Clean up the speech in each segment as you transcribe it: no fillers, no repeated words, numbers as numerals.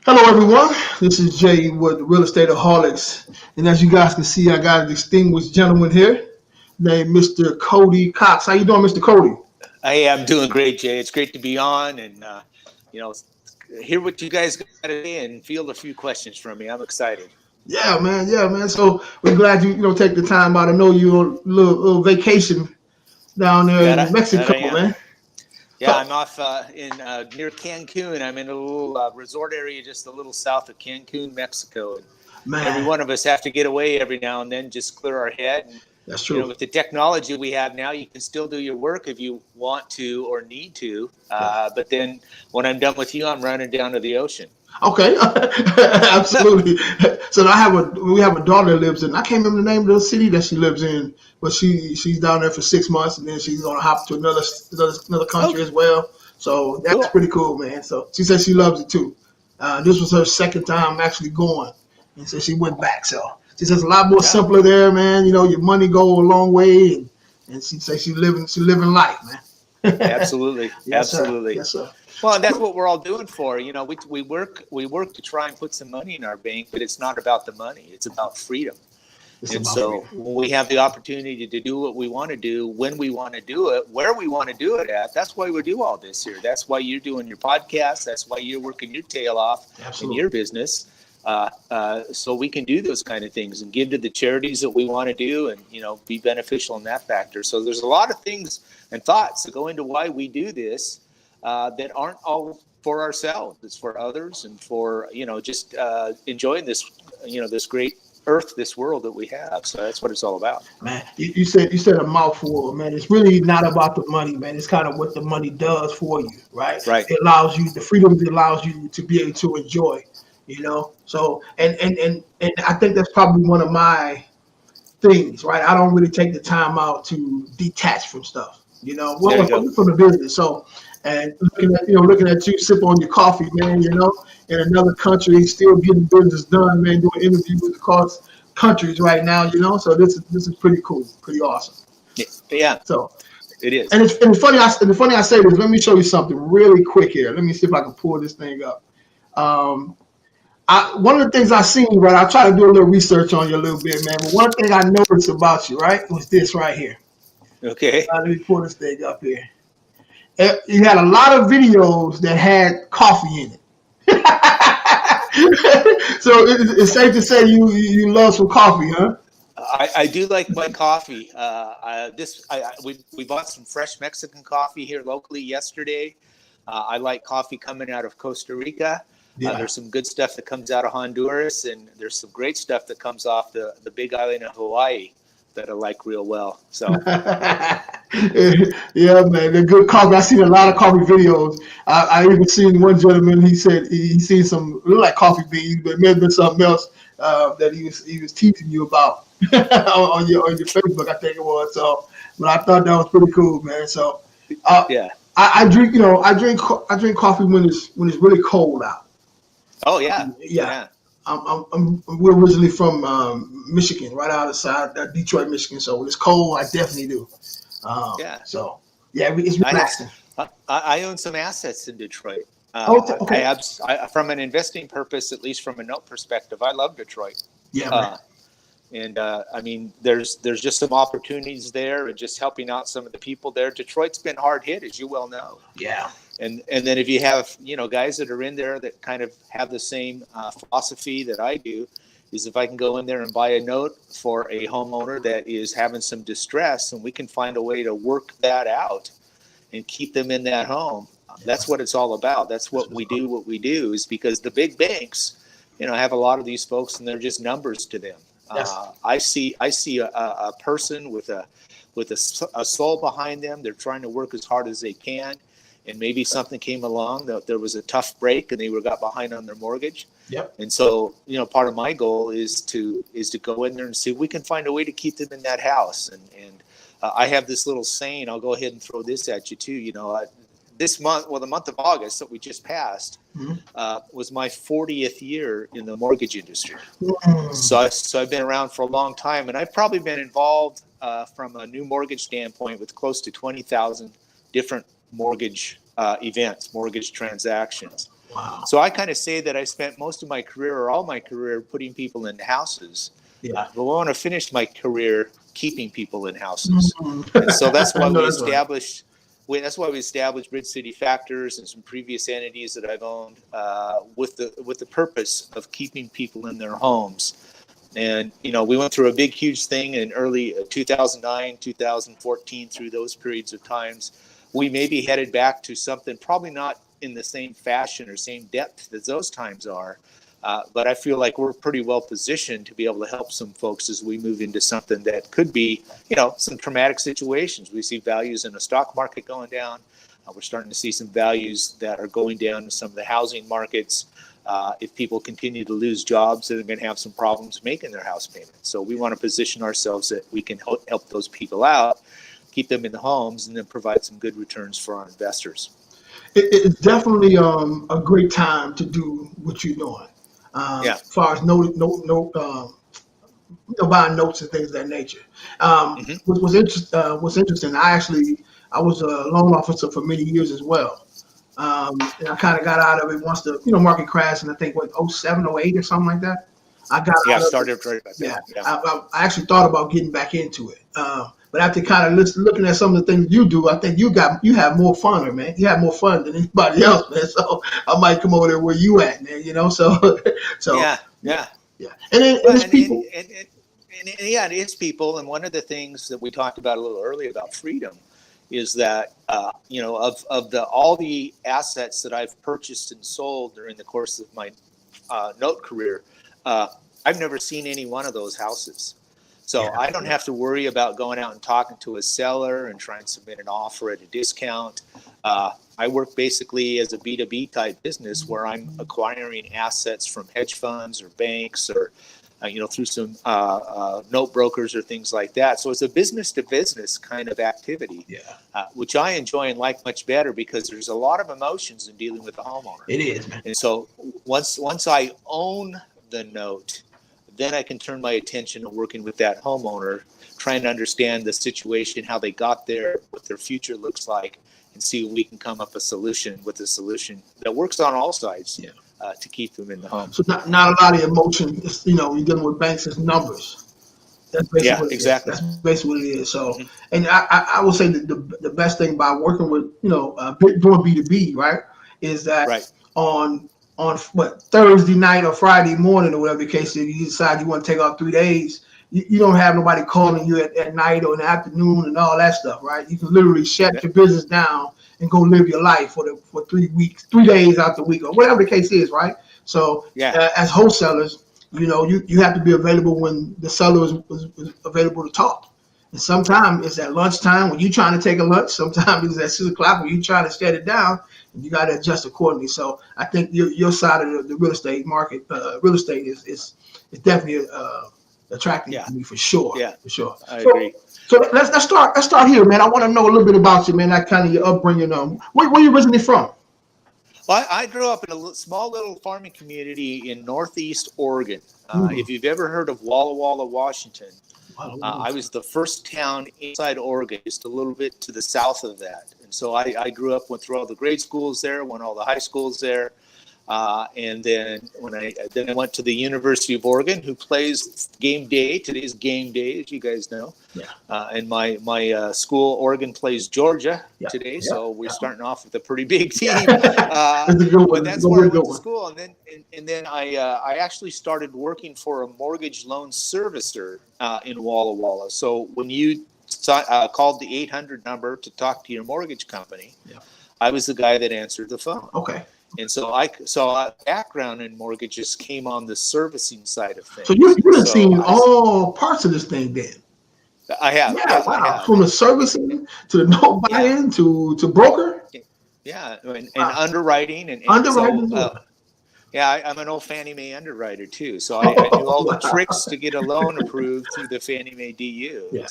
Hello, everyone. This is Jay with Real Estate Aholics. And as you guys can see, I got a distinguished gentleman here named Mr. Cody Cox. How you doing, Mr. Cody? I'm doing great, Jay. It's great to be on and you know hear what you guys got to say and field a few questions from me. I'm excited. Yeah, man. Yeah, man. So we're glad you take the time out. I know you on a little vacation down there That in that I Mexico, am. man. Yeah, So, I'm off in near Cancun. I'm in a little resort area just a little south of Cancun, Mexico. And every man, one of us have to get away every now and then, just clear our head. And that's true. with the technology we have now, you can still do your work if you want to or need to. Yeah. But then when I'm done with you, I'm running down to the ocean. Okay, absolutely. So we have a daughter that lives in. I can't remember the name of the city that she lives in, but she's down there for 6 months, and then she's gonna hop to another country Okay, as well. So that's cool. pretty cool, man. So she said she loves it too. This was her second time actually going, and so she went back. So she says a lot more Yeah. simpler there, man. You know, your money go a long way, and she says she living life, man. Absolutely, Yes, sir. absolutely. Yes, sir. Well, and that's So, what we're all doing for. We work to try and put some money in our bank, but it's not about the money. It's about freedom. it's And about so freedom. when we have the opportunity to do what we want to do, when we want to do it, where we want to do it at, that's why we do all this here. That's why you're doing your podcast. That's why you're working your tail off in Absolutely. your business. So we can do those kind of things and give to the charities that we want to do and, be beneficial in that factor. So there's a lot of things and thoughts that go into why we do this that aren't all for ourselves. It's for others and for, just enjoying this great earth, this world that we have. So that's what it's all about. Man, you said a mouthful, man. It's really not about the money, man. It's kind of what the money does for you, right? Right. It allows you the freedom. It allows you to be able to enjoy, you know. So, and I think that's probably one of my things, right? I don't really take the time out to detach from stuff, you know. There Well, you go. from the business. So, and looking at you sip on your coffee, man. In another country, still getting business done, man. Doing interviews across countries right now, you know. So this is pretty cool, pretty awesome. Yeah, So, it is. and it's funny. I say this. Let me show you something really quick here. Let me see if I can pull this thing up. Um, one of the things I seen, right? I try to do a little research on you a little bit, man. But one thing I noticed about you, right, was this right here. Okay. Let me pull this thing up here. You had a lot of videos that had coffee in it. So it's safe to say you love some coffee, huh? I do like my coffee. We bought some fresh Mexican coffee here locally yesterday. I like coffee coming out of Costa Rica. Yeah. There's some good stuff that comes out of Honduras, and there's some great stuff that comes off the Big Island of Hawaii that I like real well. So Yeah, man, they're good coffee. I seen a lot of coffee videos. I even seen one gentleman. He said he seen some look like coffee beans, but maybe something else that he was teaching you about on your Facebook, I think it was. So, but I thought that was pretty cool, man. So, uh, yeah. I drink, I drink coffee when it's really cold out. Oh yeah, Yeah, yeah, we're originally from Michigan, right outside Detroit, Michigan. So when it's cold, I definitely do. yeah. So yeah, it's I have. relaxing. I own some assets in Detroit. Oh, I okay. have, from an investing purpose, at least from a note perspective, I love Detroit. Yeah, man. Uh, and I mean, there's just some opportunities there, and just helping out some of the people there. Detroit's been hard hit, as you well know. Yeah. And then if you have guys that are in there that kind of have the same philosophy that I do, is if I can go in there and buy a note for a homeowner that is having some distress, and we can find a way to work that out and keep them in that home. That's what it's all about. That's That's what what's we up. do. What we do is because the big banks, have a lot of these folks, and they're just numbers to them. That's I see a person with a soul behind them. They're trying to work as hard as they can, and maybe something came along that there was a tough break, and they got behind on their mortgage. yep. And so, part of my goal is to go in there and see if we can find a way to keep them in that house. And I have this little saying. I'll go ahead and throw this at you too. This month, the month of August that we just passed, Mhm. was my 40th year in the mortgage industry. Mm. So I've been around for a long time, and I've probably been involved from a new mortgage standpoint with close to 20,000 different mortgage events, mortgage transactions. Wow. So I kind of say that I spent most of my career, or all my career, putting people in houses. Yeah. But I want to finish my career keeping people in houses. And so that's Mm. I why know we that's right. established. That's why we established Bridge City Factors and some previous entities that I've owned with the purpose of keeping people in their homes. And we went through a big, huge thing in early 2009, 2014. Through those periods of times, we may be headed back to something probably not in the same fashion or same depth as those times are. But I feel like we're pretty well positioned to be able to help some folks as we move into something that could be, some traumatic situations. We see values in the stock market going down. We're starting to see some values that are going down in some of the housing markets. If people continue to lose jobs, they're going to have some problems making their house payments. So we want to position ourselves that we can help those people out, keep them in the homes, and then provide some good returns for our investors. It's definitely a great time to do what you're doing. Yeah. As far as buying notes and things of that nature. Mm-hmm. What's interesting, I was a loan officer for many years as well. And I kind of got out of it once the market crashed, and I think what 07, 08 or something like that. I got Yeah, out of it. started right about Yeah, that. Yeah. I actually thought about getting back into it, but after kind of looking at some of the things you do, I think you have more fun, man. You have more fun than anybody else, man. So I might come over there where you at, man. So so Yeah. yeah, Yeah. yeah. And then Well, it's people. and yeah, it is people. And one of the things that we talked about a little earlier about freedom is that of the all the assets that I've purchased and sold during the course of my note career, I've never seen any one of those houses. So Yeah, I don't yeah, have to worry about going out and talking to a seller and trying to submit an offer at a discount. I work basically as a B2B type business where I'm acquiring assets from hedge funds or banks or through some note brokers or things like that. So it's a business to business kind of activity, yeah. which I enjoy and like much better because there's a lot of emotions in dealing with a homeowner. It is, man. And so once I own the note, then I can turn my attention to working with that homeowner, trying to understand the situation, how they got there, what their future looks like, and see if we can come up with a solution that works on all sides. Yeah. To keep them in the home. So not a lot of emotion. It's, you're dealing with banks as numbers. That's basically Yeah, what it is. exactly. That's basically what it is. So, Mm-hmm. and I would say that the best thing about working with, doing B2B, right, is that Right. on what Thursday night or Friday morning or whatever the case is, you decide you want to take off 3 days. You don't have nobody calling you at night or in the afternoon and all that stuff, right? You can literally shut your business down and go live your life for 3 weeks, 3 days out the week or whatever the case is, right? So Yeah. as wholesalers, you have to be available when the seller is available to talk. And sometimes it's at lunchtime when you're trying to take a lunch. Sometimes it's at 6 o'clock when you're trying to shut it down, and you got to adjust accordingly. So I think your side of the real estate market, real estate is definitely attractive Yeah. to me for sure. Yeah. For sure. I agree. So let's start here, man. I want to know a little bit about you, man. That kind of your upbringing. Where you originally from? Well, I grew up in a small little farming community in Northeast Oregon. If you've ever heard of Walla Walla, Washington, I was the first town inside Oregon, just a little bit to the south of that. And so I grew up, went through all the grade schools there, went all the high schools there. And then I went to the University of Oregon, who plays game day. Today's game day, as you guys know. Yeah. And my school, Oregon, plays Georgia today, Yeah. so we're starting off with a pretty big team. That's a good one. But that's where I went to school, and then I actually started working for a mortgage loan servicer in Walla Walla. So when you called the 800 number to talk to your mortgage company, I was the guy that answered the phone. Okay. And so a background in mortgages came on the servicing side of things. So you've seen all parts of this thing then. I have. Yeah, wow. I have. From the servicing to the note buy-in to broker. Yeah, and underwriting and underwriting. So, I'm an old Fannie Mae underwriter too, so I knew all the tricks to get a loan approved through the Fannie Mae DU. Yeah.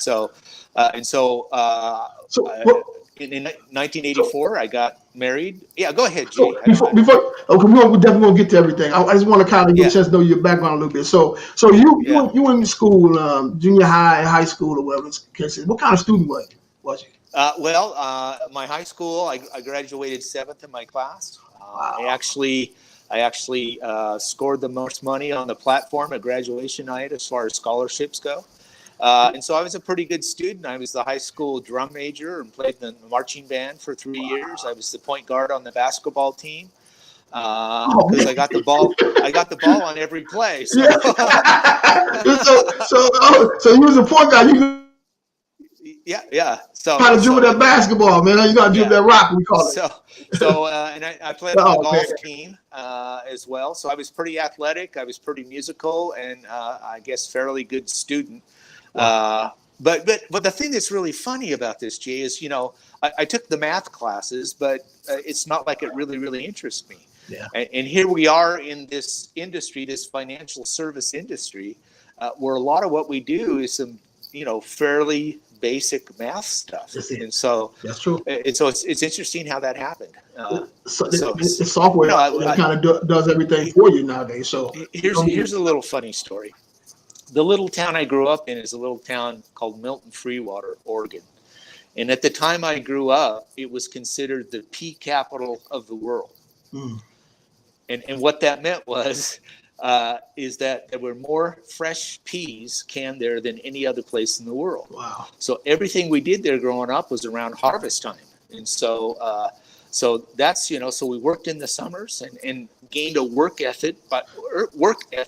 In 1984, I got married. Yeah, go ahead, Jay. So before, we definitely won't get to everything. I just want to kind of get a chance to know your background a little bit. So you went to school, junior high, high school, or whatever. What kind of student was you? My high school, I graduated seventh in my class. I Wow. actually, I actually scored the most money on the platform at graduation night as far as scholarships go. And so I was a pretty good student. I was the high school drum major and played in the marching band for 3 years. I was the point guard on the basketball team Oh because man. I got the ball. I got the ball on every play. So Yeah. So you was a point guard. You yeah, yeah. how to dribble that basketball, man. You got to dribble Yeah. that rock. We call it. And I played on the Oh man. golf team as well. So I was pretty athletic. I was pretty musical, and I guess fairly good student. Wow. But the thing that's really funny about this, Jay, is I took the math classes, but it's not like it really interests me. Yeah. And here we are in this industry, this financial service industry, where a lot of what we do is some fairly basic math stuff. That's it. And so That's true. it's interesting how that happened. So So the software kind of does everything for you nowadays. So here's a little funny story. The little town I grew up in is a little town called Milton Freewater, Oregon. And at the time I grew up, it was considered the pea capital of the world. Mm. And what that meant was is that there were more fresh peas canned there than any other place in the world. Wow. So everything we did there growing up was around harvest time. And so that's, so we worked in the summers and gained a work ethic by working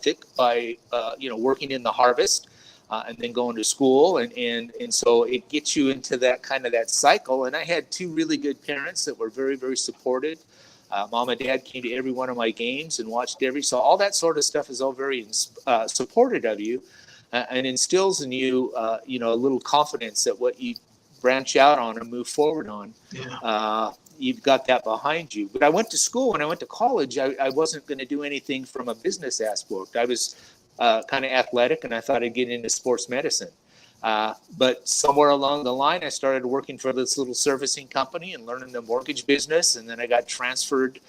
in the harvest and then going to school. And so it gets you into that kind of that cycle. And I had two really good parents that were very supportive. Mom and dad came to every one of my games and watched so all that sort of stuff is all very supportive of you and instills in you, a little confidence that what you branch out on and move forward on, you've got that behind you. But I went to school, when I went to college, I wasn't going to do anything from a business aspect. I was kind of athletic, and I thought I'd get into sports medicine. But somewhere along the line, I started working for this little servicing company and learning the mortgage business. And then I got transferred,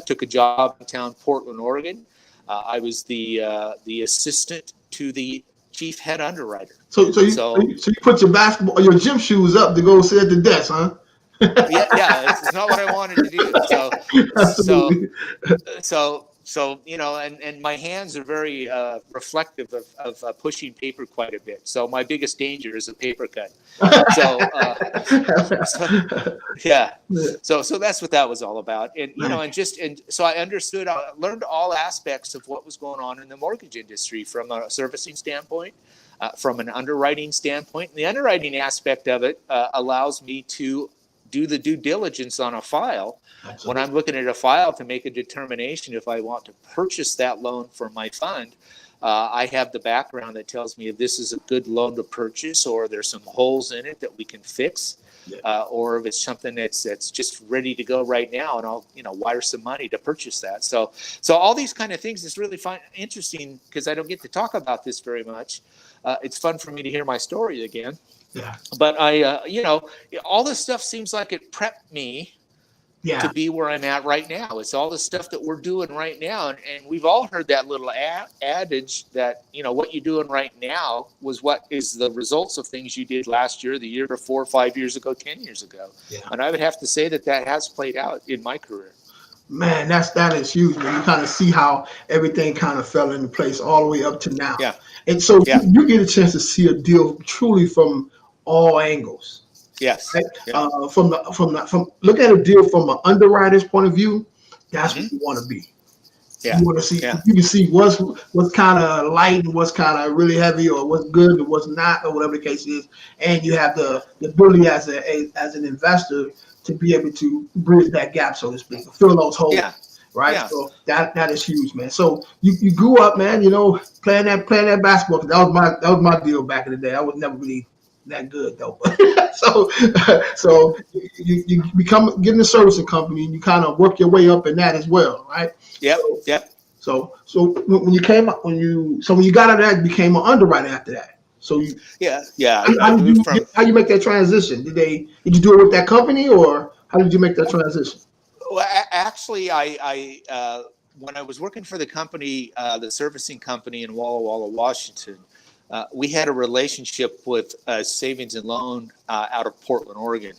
took a job in town, Portland, Oregon. I was the assistant to the chief head underwriter. So you put your gym shoes up to go sit at the desk, huh? Yeah, it's not what I wanted to do. Absolutely. And my hands are very reflective of pushing paper quite a bit. So my biggest danger is a paper cut. So that's what that was all about. And so I understood, I learned all aspects of what was going on in the mortgage industry from a servicing standpoint, from an underwriting standpoint. And the underwriting aspect of it allows me to do the due diligence on a file. Absolutely. When I'm looking at a file to make a determination if I want to purchase that loan for my fund, I have the background that tells me if this is a good loan to purchase or there's some holes in it that we can fix, or if it's something that's just ready to go right now and I'll wire some money to purchase that. So all these kind of things is really interesting because I don't get to talk about this very much. It's fun for me to hear my story again. Yeah. But all this stuff seems like it prepped me to be where I'm at right now. It's all the stuff that we're doing right now. And we've all heard that little adage that, what you're doing right now was what is the results of things you did last year, the year before, 5 years ago, 10 years ago. Yeah. And I would have to say that has played out in my career. Man, that is huge. Man. You kind of see how everything kind of fell into place all the way up to now. Yeah. And so you get a chance to see a deal truly from all angles. Yes. Right? Yeah. From looking at a deal from an underwriter's point of view, that's what you want to be. Yeah. You want to see. Yeah. You can see what's kind of light and what's kind of really heavy, or what's good and what's not, or whatever the case is. And you have the ability as an investor to be able to bridge that gap, so to speak, fill those holes. Yeah. Right. Yeah. So that is huge, man. So you grew up, man, playing that basketball. That was my deal back in the day. I was never really that good though. so you get in a servicing company and you kind of work your way up in that as well, right? Yep. So when you got out of that, you became an underwriter after that. So how you make that transition? Did you do it with that company, or how did you make that transition? Well, actually, I when I was working for the company, the servicing company in Walla Walla, Washington, we had a relationship with Savings and Loan out of Portland, Oregon.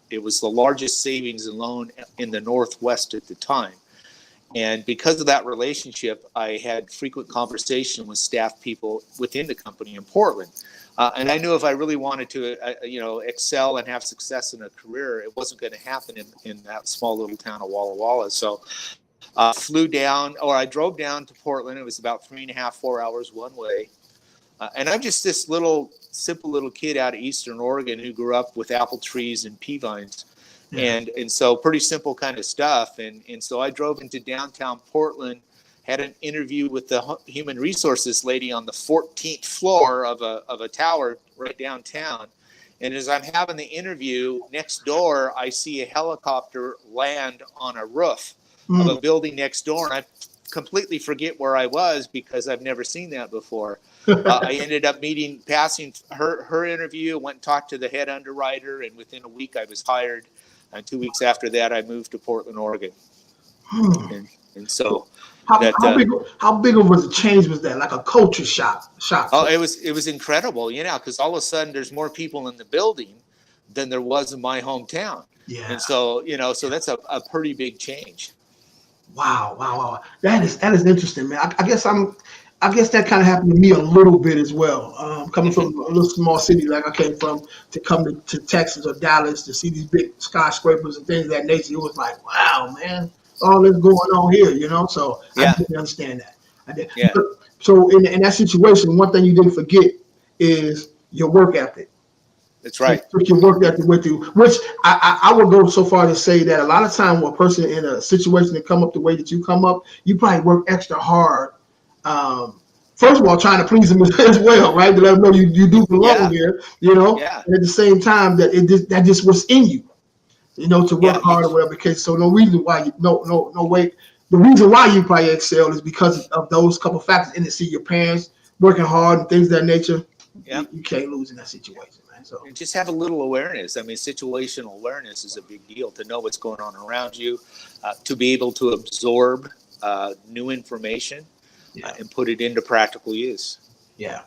It was the largest savings and loan in the Northwest at the time. And because of that relationship, I had frequent conversation with staff people within the company in Portland. And I knew if I really wanted to, excel and have success in a career, it wasn't going to happen in that small little town of Walla Walla. So I drove down to Portland. It was about 3.5, 4 hours one way. And I'm just this simple little kid out of Eastern Oregon who grew up with apple trees and pea vines. Yeah. And so pretty simple kind of stuff. And so I drove into downtown Portland, had an interview with the human resources lady on the 14th floor of a tower right downtown. And as I'm having the interview, next door, I see a helicopter land on a roof of a building next door. And I completely forget where I was because I've never seen that before. I ended up passing her interview, went and talked to the head underwriter, and within a week I was hired. And 2 weeks after that, I moved to Portland, Oregon. And so how big of a change was that? Like a culture shock? Oh, it was incredible, because all of a sudden there's more people in the building than there was in my hometown. Yeah. And so, so that's a pretty big change. Wow. That is interesting, man. I guess that kind of happened to me a little bit as well. Coming from a little small city like I came from, to come to Texas or Dallas to see these big skyscrapers and things of that nature, it was like, wow, man, all that's going on here, So yeah. I didn't understand that. I did. Yeah. So in that situation, one thing you didn't forget is your work ethic. That's right. Put your work ethic with you, which I would go so far to say that a lot of time when a person in a situation that come up the way that you come up, you probably work extra hard. First of all, trying to please them as well, right? To let them know you do belong here, Yeah. And at the same time that that just was in you, to work hard or whatever. Because so no reason why no way. The reason why you probably excel is because of those couple factors, and to see your parents working hard and things of that nature. Yeah. You can't lose in that situation, man. So just have a little awareness. I mean, situational awareness is a big deal, to know what's going on around you, to be able to absorb new information. And put it into practical use. Yeah.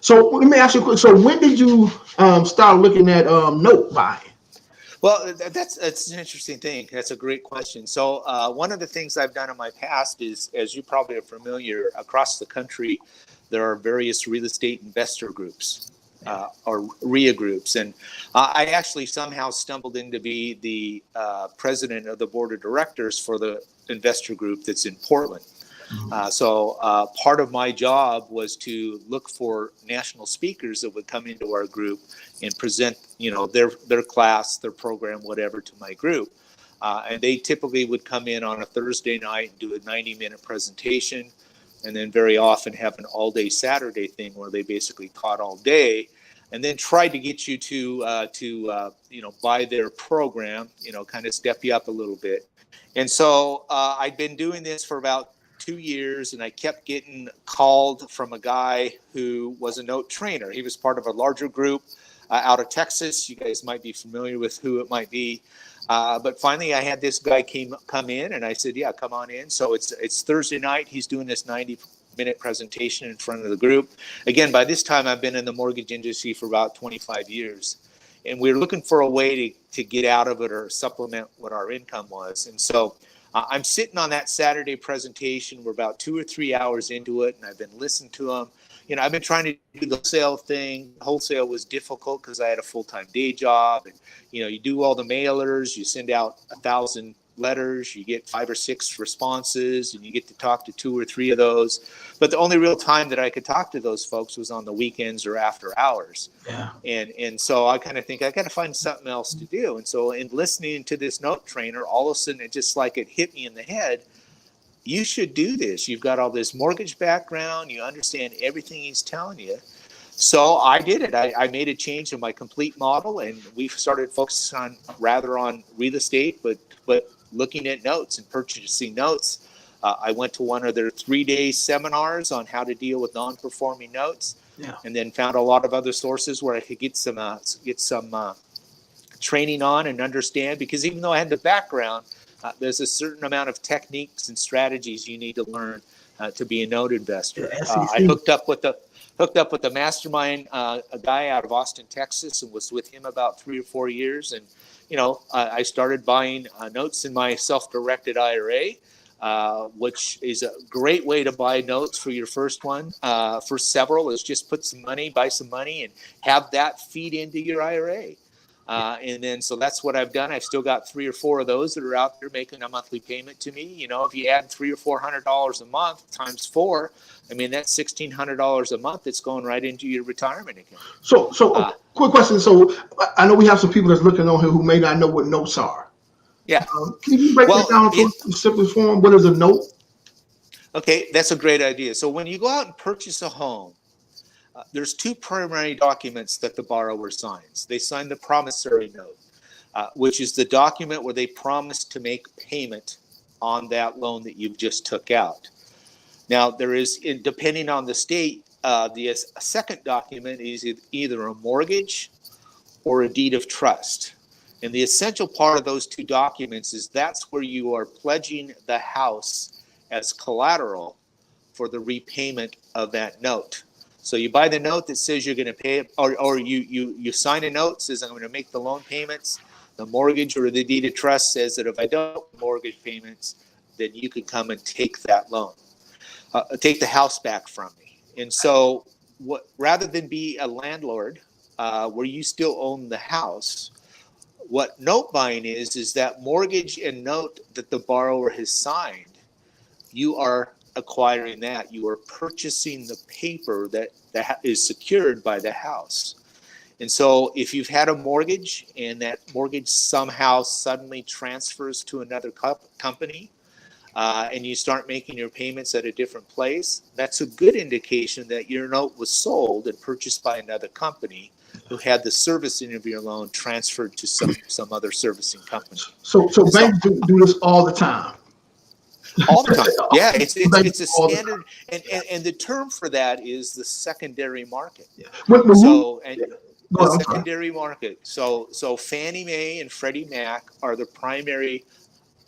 So let me ask you a quick. So when did you start looking at note buying? Well, that's an interesting thing. That's a great question. So one of the things I've done in my past is, as you probably are familiar, across the country, there are various real estate investor groups or RIA groups. And I actually somehow stumbled in to be the president of the board of directors for the investor group that's in Portland. So part of my job was to look for national speakers that would come into our group and present, their class, their program, whatever, to my group. And they typically would come in on a Thursday night and do a 90-minute presentation, and then very often have an all-day Saturday thing where they basically taught all day, and then tried to get you to buy their program, kind of step you up a little bit. And so I'd been doing this for about 2 years, and I kept getting called from a guy who was a note trainer. He was part of a larger group out of Texas. You guys might be familiar with who it might be. But finally, I had this guy come in, and I said, yeah, come on in. So it's Thursday night. He's doing this 90-minute presentation in front of the group. Again, by this time, I've been in the mortgage industry for about 25 years. And we were looking for a way to get out of it or supplement what our income was. And so I'm sitting on that Saturday presentation. We're about 2 or 3 hours into it, and I've been listening to them. I've been trying to do the wholesale thing. Wholesale was difficult because I had a full-time day job. And, you do all the mailers, you send out 1,000 letters, you get 5 or 6 responses, and you get to talk to 2 or 3 of those. But the only real time that I could talk to those folks was on the weekends or after hours. Yeah. And so I kind of think I got to find something else to do. And so in listening to this note trainer, all of a sudden it hit me in the head. You should do this. You've got all this mortgage background. You understand everything he's telling you. So I did it. I made a change in my complete model, and we started focusing on real estate, but looking at notes and purchasing notes. I went to one of their 3-day seminars on how to deal with non-performing notes, and then found a lot of other sources where I could get some training on and understand. Because even though I had the background, there's a certain amount of techniques and strategies you need to learn to be a note investor. The I SEC. hooked up with the mastermind, a guy out of Austin, Texas, and was with him about 3 or 4 years. And I started buying notes in my self-directed IRA, which is a great way to buy notes for your first one. First several is just buy some money, and have that feed into your IRA. And then, so that's what I've done. I've still got 3 or 4 of those that are out there making a monthly payment to me. If you add $300 or $400 a month times 4, I mean, that's $1,600 a month that's going right into your retirement account. So quick question. So I know we have some people that's looking on here who may not know what notes are. Yeah. Can you break it down to a simple form? What is a note? Okay, that's a great idea. So when you go out and purchase a home, there's 2 primary documents that the borrower signs. They sign the promissory note, which is the document where they promise to make payment on that loan that you've just took out. Now, there is, depending on the state, the second document is either a mortgage or a deed of trust. And the essential part of those 2 documents is that's where you are pledging the house as collateral for the repayment of that note. So you buy the note that says you're going to pay it, or you sign a note that says I'm going to make the loan payments. The mortgage or the deed of trust says that if I don't make mortgage payments, then you can come and take that loan, take the house back from me. And so, rather than be a landlord where you still own the house, what note buying is that mortgage and note that the borrower has signed, you are acquiring that. You are purchasing the paper that is secured by the house. And so if you've had a mortgage and that mortgage somehow suddenly transfers to another company, and you start making your payments at a different place, that's a good indication that your note was sold and purchased by another company who had the servicing of your loan transferred to some other servicing company. So banks do this all the time. All the time. Yeah, it's a standard, and the term for that is the secondary market. Yeah. Secondary market. So Fannie Mae and Freddie Mac are the primary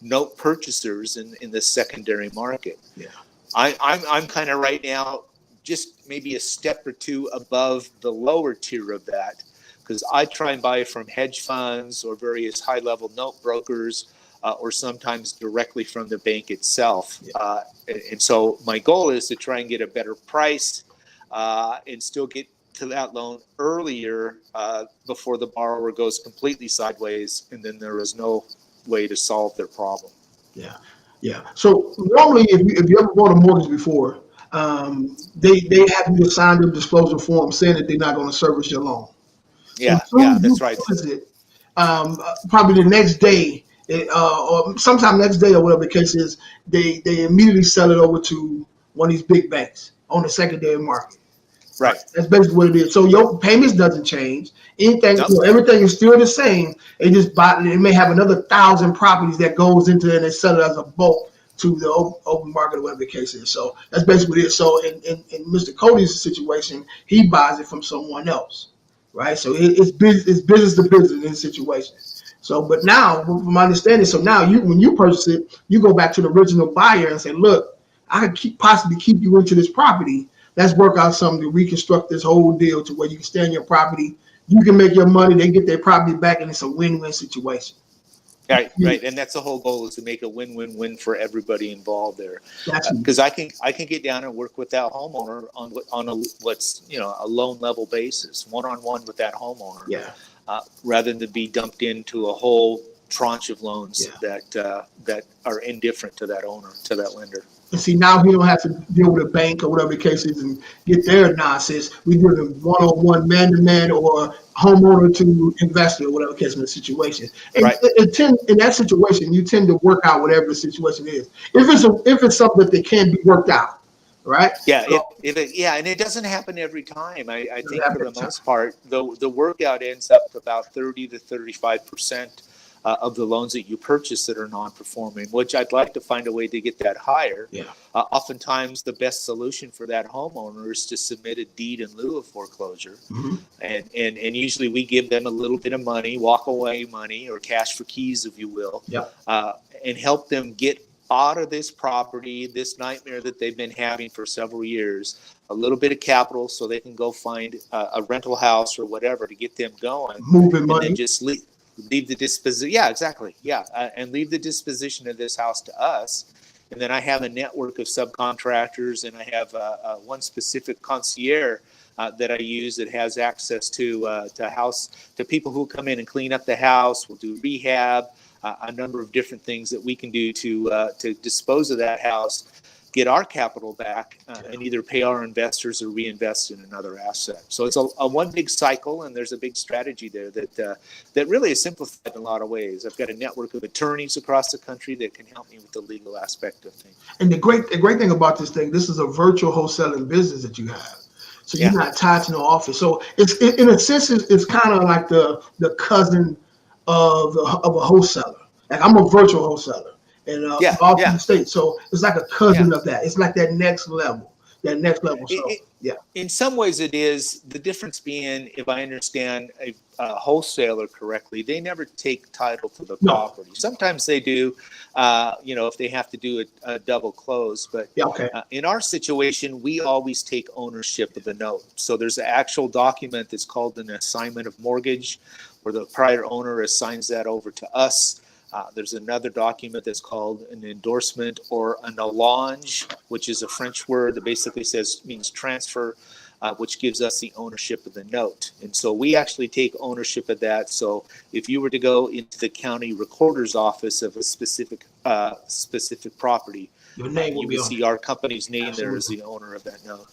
note purchasers in the secondary market. Yeah. I'm kind of right now just maybe a step or 2 above the lower tier of that, because I try and buy from hedge funds or various high-level note brokers, or sometimes directly from the bank itself. Yeah. And so my goal is to try and get a better price and still get to that loan earlier before the borrower goes completely sideways, and then there is no way to solve their problem. Yeah. So normally, if you ever bought a mortgage before, they have you to sign the disclosure form saying that they're not going to service your loan. Yeah, that's right. Probably the next day, or sometime next day, or whatever the case is, they immediately sell it over to one of these big banks on the secondary market. Right. That's basically what it is. So your payments doesn't change. Anything, Nope. Everything is still the same. They just buy. They may have another 1,000 properties that goes into it, and they sell it as a bulk to the open market, or whatever the case is. So that's basically it. So in Mr. Cody's situation, he buys it from someone else, right? So it's business to business in this situation. So, but now, from my understanding, so now when you purchase it, you go back to the original buyer and say, look, I could possibly keep you into this property. Let's work out something to reconstruct this whole deal to where you can stay on your property. You can make your money, they get their property back, and it's a win-win situation. Right. And that's the whole goal, is to make a win-win-win for everybody involved there. Because I can get down and work with that homeowner on a loan level basis, one-on-one with that homeowner. Yeah. Rather than be dumped into a whole tranche of loans that are indifferent to that owner, to that lender. And see, now we don't have to deal with a bank or whatever the case is and get their nonsense. We do it one-on-one, man-to-man, or homeowner to investor, or whatever the case in the situation. And right. In that situation, you tend to work out whatever the situation is. If it's something that can be worked out, right? Yeah, so, and it doesn't happen every time. I think for the most part, the workout ends up about 30 to 35% of the loans that you purchase that are non-performing, which I'd like to find a way to get that higher. Yeah. Oftentimes, the best solution for that homeowner is to submit a deed in lieu of foreclosure. Mm-hmm. And usually we give them a little bit of money, walk away money, or cash for keys, if you will, yeah. And help them get out of this property, this nightmare that they've been having for several years, a little bit of capital so they can go find a rental house or whatever to get them going, Moving and then money. just leave the disposition. Yeah, exactly. Yeah, and leave the disposition of this house to us. And then I have a network of subcontractors, and I have one specific concierge that I use that has access to people who come in and clean up the house. We'll do rehab, a number of different things that we can do to dispose of that house, get our capital back, and either pay our investors or reinvest in another asset. So it's a one big cycle, and there's a big strategy there that really is simplified in a lot of ways. I've got a network of attorneys across the country that can help me with the legal aspect of things. And the great thing about this thing, this is a virtual wholesaling business that you have. So you're not tied to no office. So in a sense, it's kind of like the cousin of a wholesaler. Like I'm a virtual wholesaler and all through the state. So it's like a cousin of that. It's like that next level. So in some ways it is. The difference being, if I understand a wholesaler correctly, they never take title to the property. Sometimes they do, if they have to do a double close. But in our situation, we always take ownership of the note. So there's an actual document that's called an assignment of mortgage, where the prior owner assigns that over to us. There's another document that's called an endorsement or an allonge, which is a French word that basically means transfer, which gives us the ownership of the note. And so we actually take ownership of that. So if you were to go into the county recorder's office of a specific property, your name will you would see our company's name there as the owner of that note.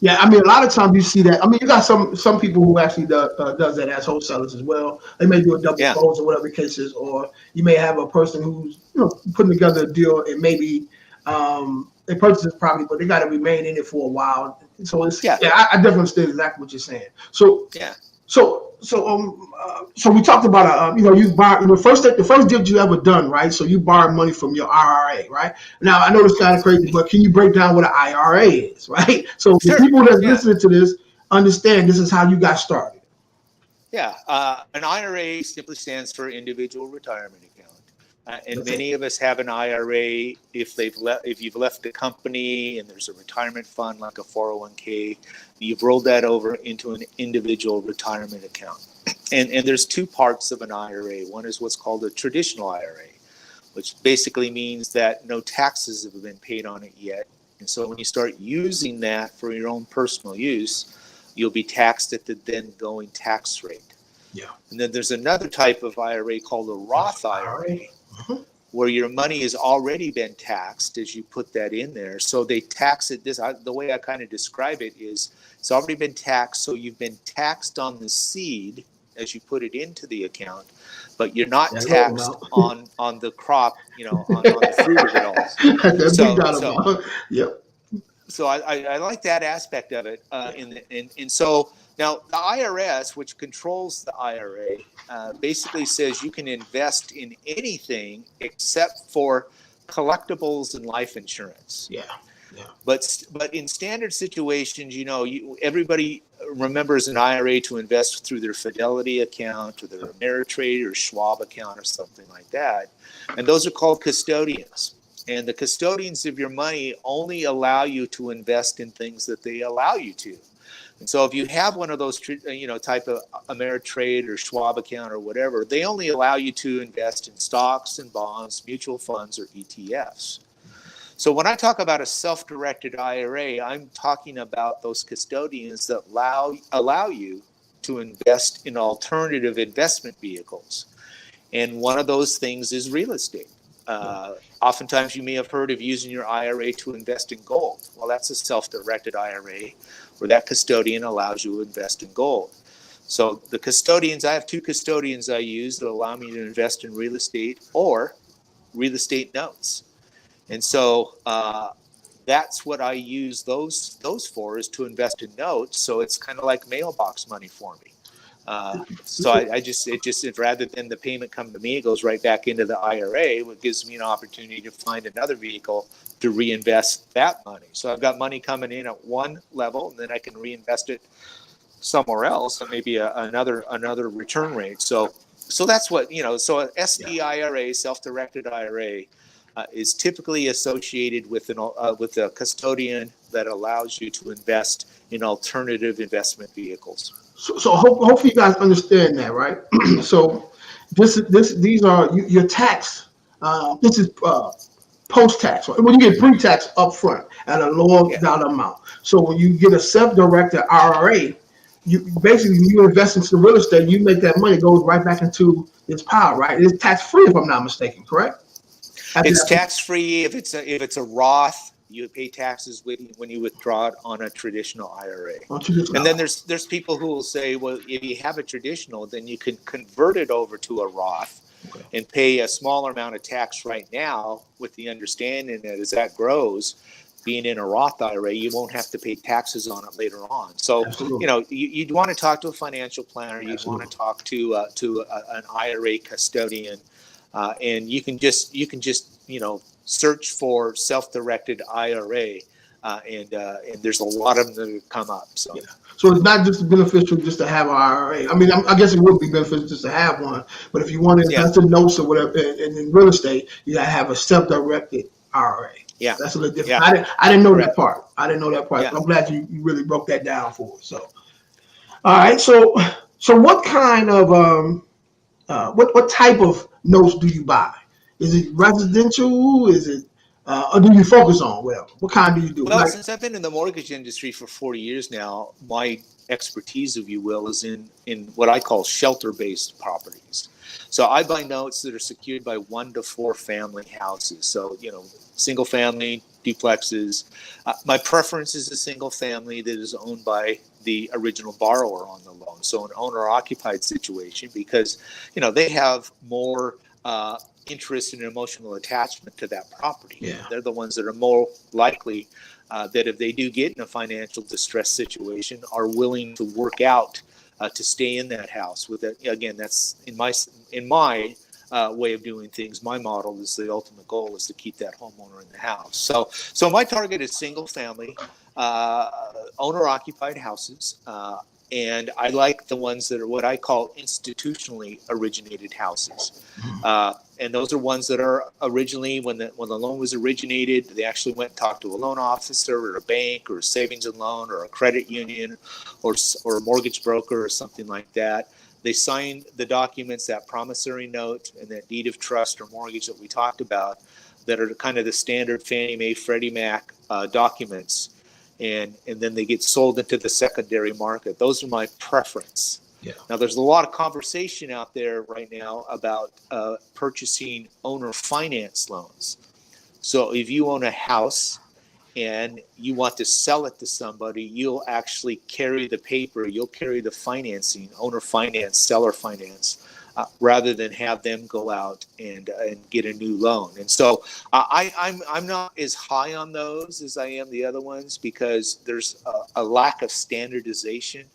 Yeah, I mean, a lot of times you see that. I mean, you got some people who actually does that as wholesalers as well. They may do a double close or whatever the case is, or you may have a person who's putting together a deal and maybe they purchase this property, but they got to remain in it for a while. So it's I definitely understand exactly what you're saying. So we talked about you buy the first deal you ever done, right? So you borrowed money from your IRA, right? Now I know it's kind of crazy, but can you break down what an IRA is, right? So the people that's listening to this understand this is how you got started. An IRA simply stands for individual retirement account. And many of us have an IRA if you've left the company and there's a retirement fund like a 401k, you've rolled that over into an individual retirement account. And there's two parts of an IRA. One is what's called a traditional IRA, which basically means that no taxes have been paid on it yet. And so when you start using that for your own personal use, you'll be taxed at the then going tax rate. And then there's another type of IRA called a Roth IRA, where your money has already been taxed as you put that in there. So they tax it. The way I kind of describe it is it's already been taxed. So you've been taxed on the seed as you put it into the account, but you're not taxed on the crop, on the fruit of it all. So I like that aspect of it. And so now the IRS, which controls the IRA, basically says you can invest in anything except for collectibles and life insurance. But in standard situations, everybody remembers an IRA to invest through their Fidelity account or their Ameritrade or Schwab account or something like that. And those are called custodians. And the custodians of your money only allow you to invest in things that they allow you to. And so if you have one of those, type of Ameritrade or Schwab account or whatever, they only allow you to invest in stocks and bonds, mutual funds, or ETFs. So when I talk about a self-directed IRA, I'm talking about those custodians that allow you to invest in alternative investment vehicles. And one of those things is real estate. Oftentimes you may have heard of using your IRA to invest in gold. Well, that's a self-directed IRA where that custodian allows you to invest in gold. So the custodians, I have two custodians I use that allow me to invest in real estate or real estate notes. And so that's what I use those for, is to invest in notes. So it's kind of like mailbox money for me. So it rather than the payment come to me, it goes right back into the IRA, which gives me an opportunity to find another vehicle to reinvest that money. So I've got money coming in at one level, and then I can reinvest it somewhere else, and maybe another return rate. So that's what, so an SDIRA, self-directed IRA, is typically associated with with a custodian that allows you to invest in alternative investment vehicles. So hopefully you guys understand that, right? So these are your tax. This is post tax. When you get pre tax upfront at a lower Yeah. dollar amount. So when you get a self-directed IRA, you basically you invest into real estate. You make that money, it goes right back into this pile, right? It's tax free if I'm not mistaken, correct? It's tax free if it's a Roth. You pay taxes when you withdraw it on a traditional IRA. And then there's people who will say, well, if you have a traditional, then you can convert it over to a Roth and pay a smaller amount of tax right now, with the understanding that as that grows, being in a Roth IRA, you won't have to pay taxes on it later on. So, you'd want to talk to a financial planner. You'd want to talk to an IRA custodian. And you can just search for self-directed IRA, and there's a lot of them that come up. So it's not just beneficial just to have an IRA. I mean, I guess it would be beneficial just to have one, but if you want to invest in notes or whatever in real estate, you gotta have a self-directed IRA. Yeah, that's a little different. I didn't know that part. Yeah. I'm glad you really broke that down for us. So, all right. So what kind of what type of notes do you buy? Is it residential? Is it or do you focus on whatever? What kind do you do? Well, since I've been in the mortgage industry for 40 years now, my expertise, if you will, is in what I call shelter-based properties. So I buy notes that are secured by 1 to 4 family houses. So, single family, duplexes. My preference is a single family that is owned by the original borrower on the loan. So an owner-occupied situation, because, they have more interest and emotional attachment to that property. Yeah. They're the ones that are more likely that if they do get in a financial distress situation, are willing to work out to stay in that house. With that, again, that's in my way of doing things. My model is the ultimate goal is to keep that homeowner in the house. So my target is single family, owner-occupied houses. And I like the ones that are what I call institutionally originated houses. And those are ones that are originally, when the loan was originated, they actually went and talked to a loan officer or a bank or a savings and loan or a credit union or a mortgage broker or something like that. They signed the documents, that promissory note and that deed of trust or mortgage that we talked about, that are kind of the standard Fannie Mae, Freddie Mac documents. And then they get sold into the secondary market. Those are my preference. Yeah. Now, there's a lot of conversation out there right now about purchasing owner finance loans. So if you own a house and you want to sell it to somebody, you'll actually carry the paper, you'll carry the financing, owner finance, seller finance, rather than have them go out and get a new loan. And so I'm not as high on those as I am the other ones, because there's a lack of standardization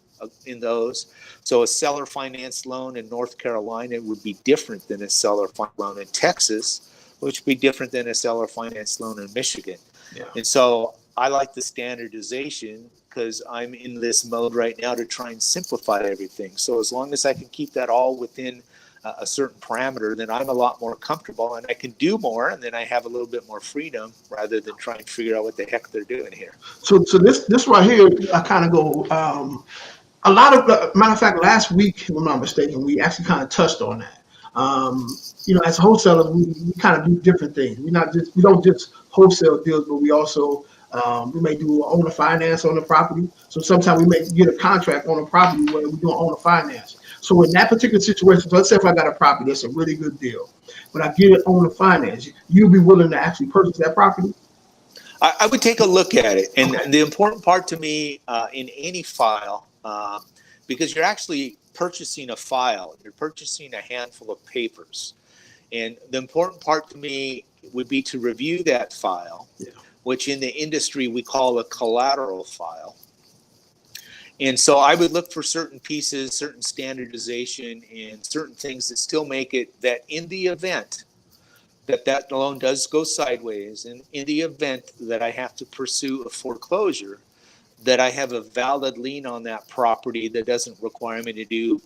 in those. So a seller finance loan in North Carolina would be different than a seller finance loan in Texas, which would be different than a seller finance loan in Michigan. Yeah. And so I like the standardization, because I'm in this mode right now to try and simplify everything. So as long as I can keep that all within a certain parameter, then I'm a lot more comfortable and I can do more, and then I have a little bit more freedom rather than trying to figure out what the heck they're doing here. So this right here, I kind of go. A lot of matter of fact, last week, if I'm not mistaken, we actually kind of touched on that. As wholesalers, we kind of do different things. We don't just wholesale deals, but we also we may do owner finance on the property. So sometimes we may get a contract on a property where we're doing owner finance. So in that particular situation, so let's say if I got a property that's a really good deal, but I get it owner finance, you'll be willing to actually purchase that property? I would take a look at it. And the important part to me in any file, because you're actually purchasing a file, you're purchasing a handful of papers. And the important part to me would be to review that file, which in the industry we call a collateral file. And so I would look for certain pieces, certain standardization, and certain things that still make it that in the event that loan does go sideways, and in the event that I have to pursue a foreclosure, that I have a valid lien on that property that doesn't require me to do,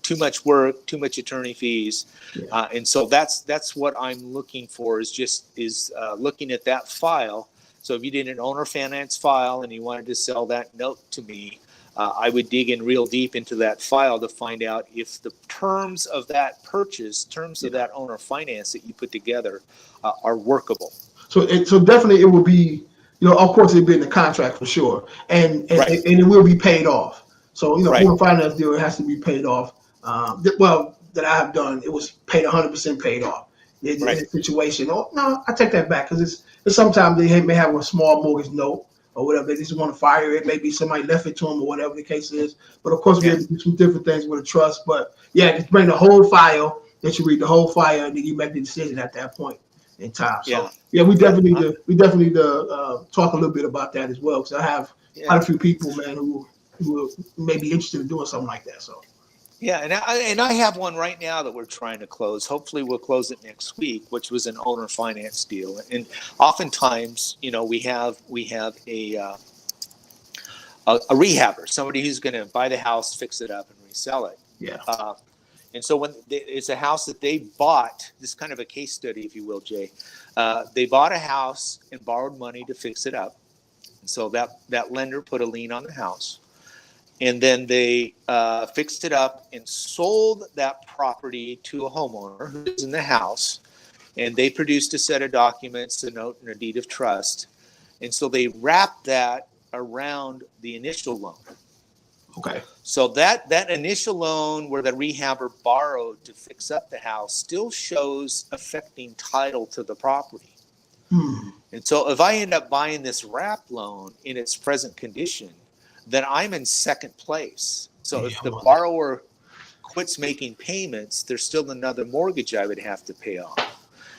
too much work, too much attorney fees. Yeah. And so that's what I'm looking for is looking at that file. So if you did an owner finance file and you wanted to sell that note to me, I would dig in real deep into that file to find out if the terms of that purchase, terms of that owner finance that you put together are workable. So definitely it will be, of course it'll be in the contract for sure, and Right. it will be paid off. So Right. owner finance deal, it has to be paid off. That I have done, it was paid 100% paid off. In a situation, no, I take that back because it's sometimes they may have a small mortgage note or whatever. They just want to fire it. Maybe somebody left it to them or whatever the case is. But of course, we have to do some different things with a trust. But yeah, just bring the whole file. That you read the whole file and then you make the decision at that point in time. So we definitely need to talk a little bit about that as well because I have quite a few people, man, who may be interested in doing something like that. So. Yeah, and I have one right now that we're trying to close. Hopefully, we'll close it next week, which was an owner finance deal. And oftentimes, we have a rehabber, somebody who's going to buy the house, fix it up, and resell it. Yeah. And so when it's a house that they bought, this is kind of a case study, if you will, Jay. They bought a house and borrowed money to fix it up. And so that lender put a lien on the house. And then they fixed it up and sold that property to a homeowner who was in the house. And they produced a set of documents, a note and a deed of trust. And so they wrapped that around the initial loan. Okay. So that initial loan where the rehabber borrowed to fix up the house still shows affecting title to the property. And so if I end up buying this wrap loan in its present condition, then I'm in second place. So if the borrower quits making payments, there's still another mortgage I would have to pay off.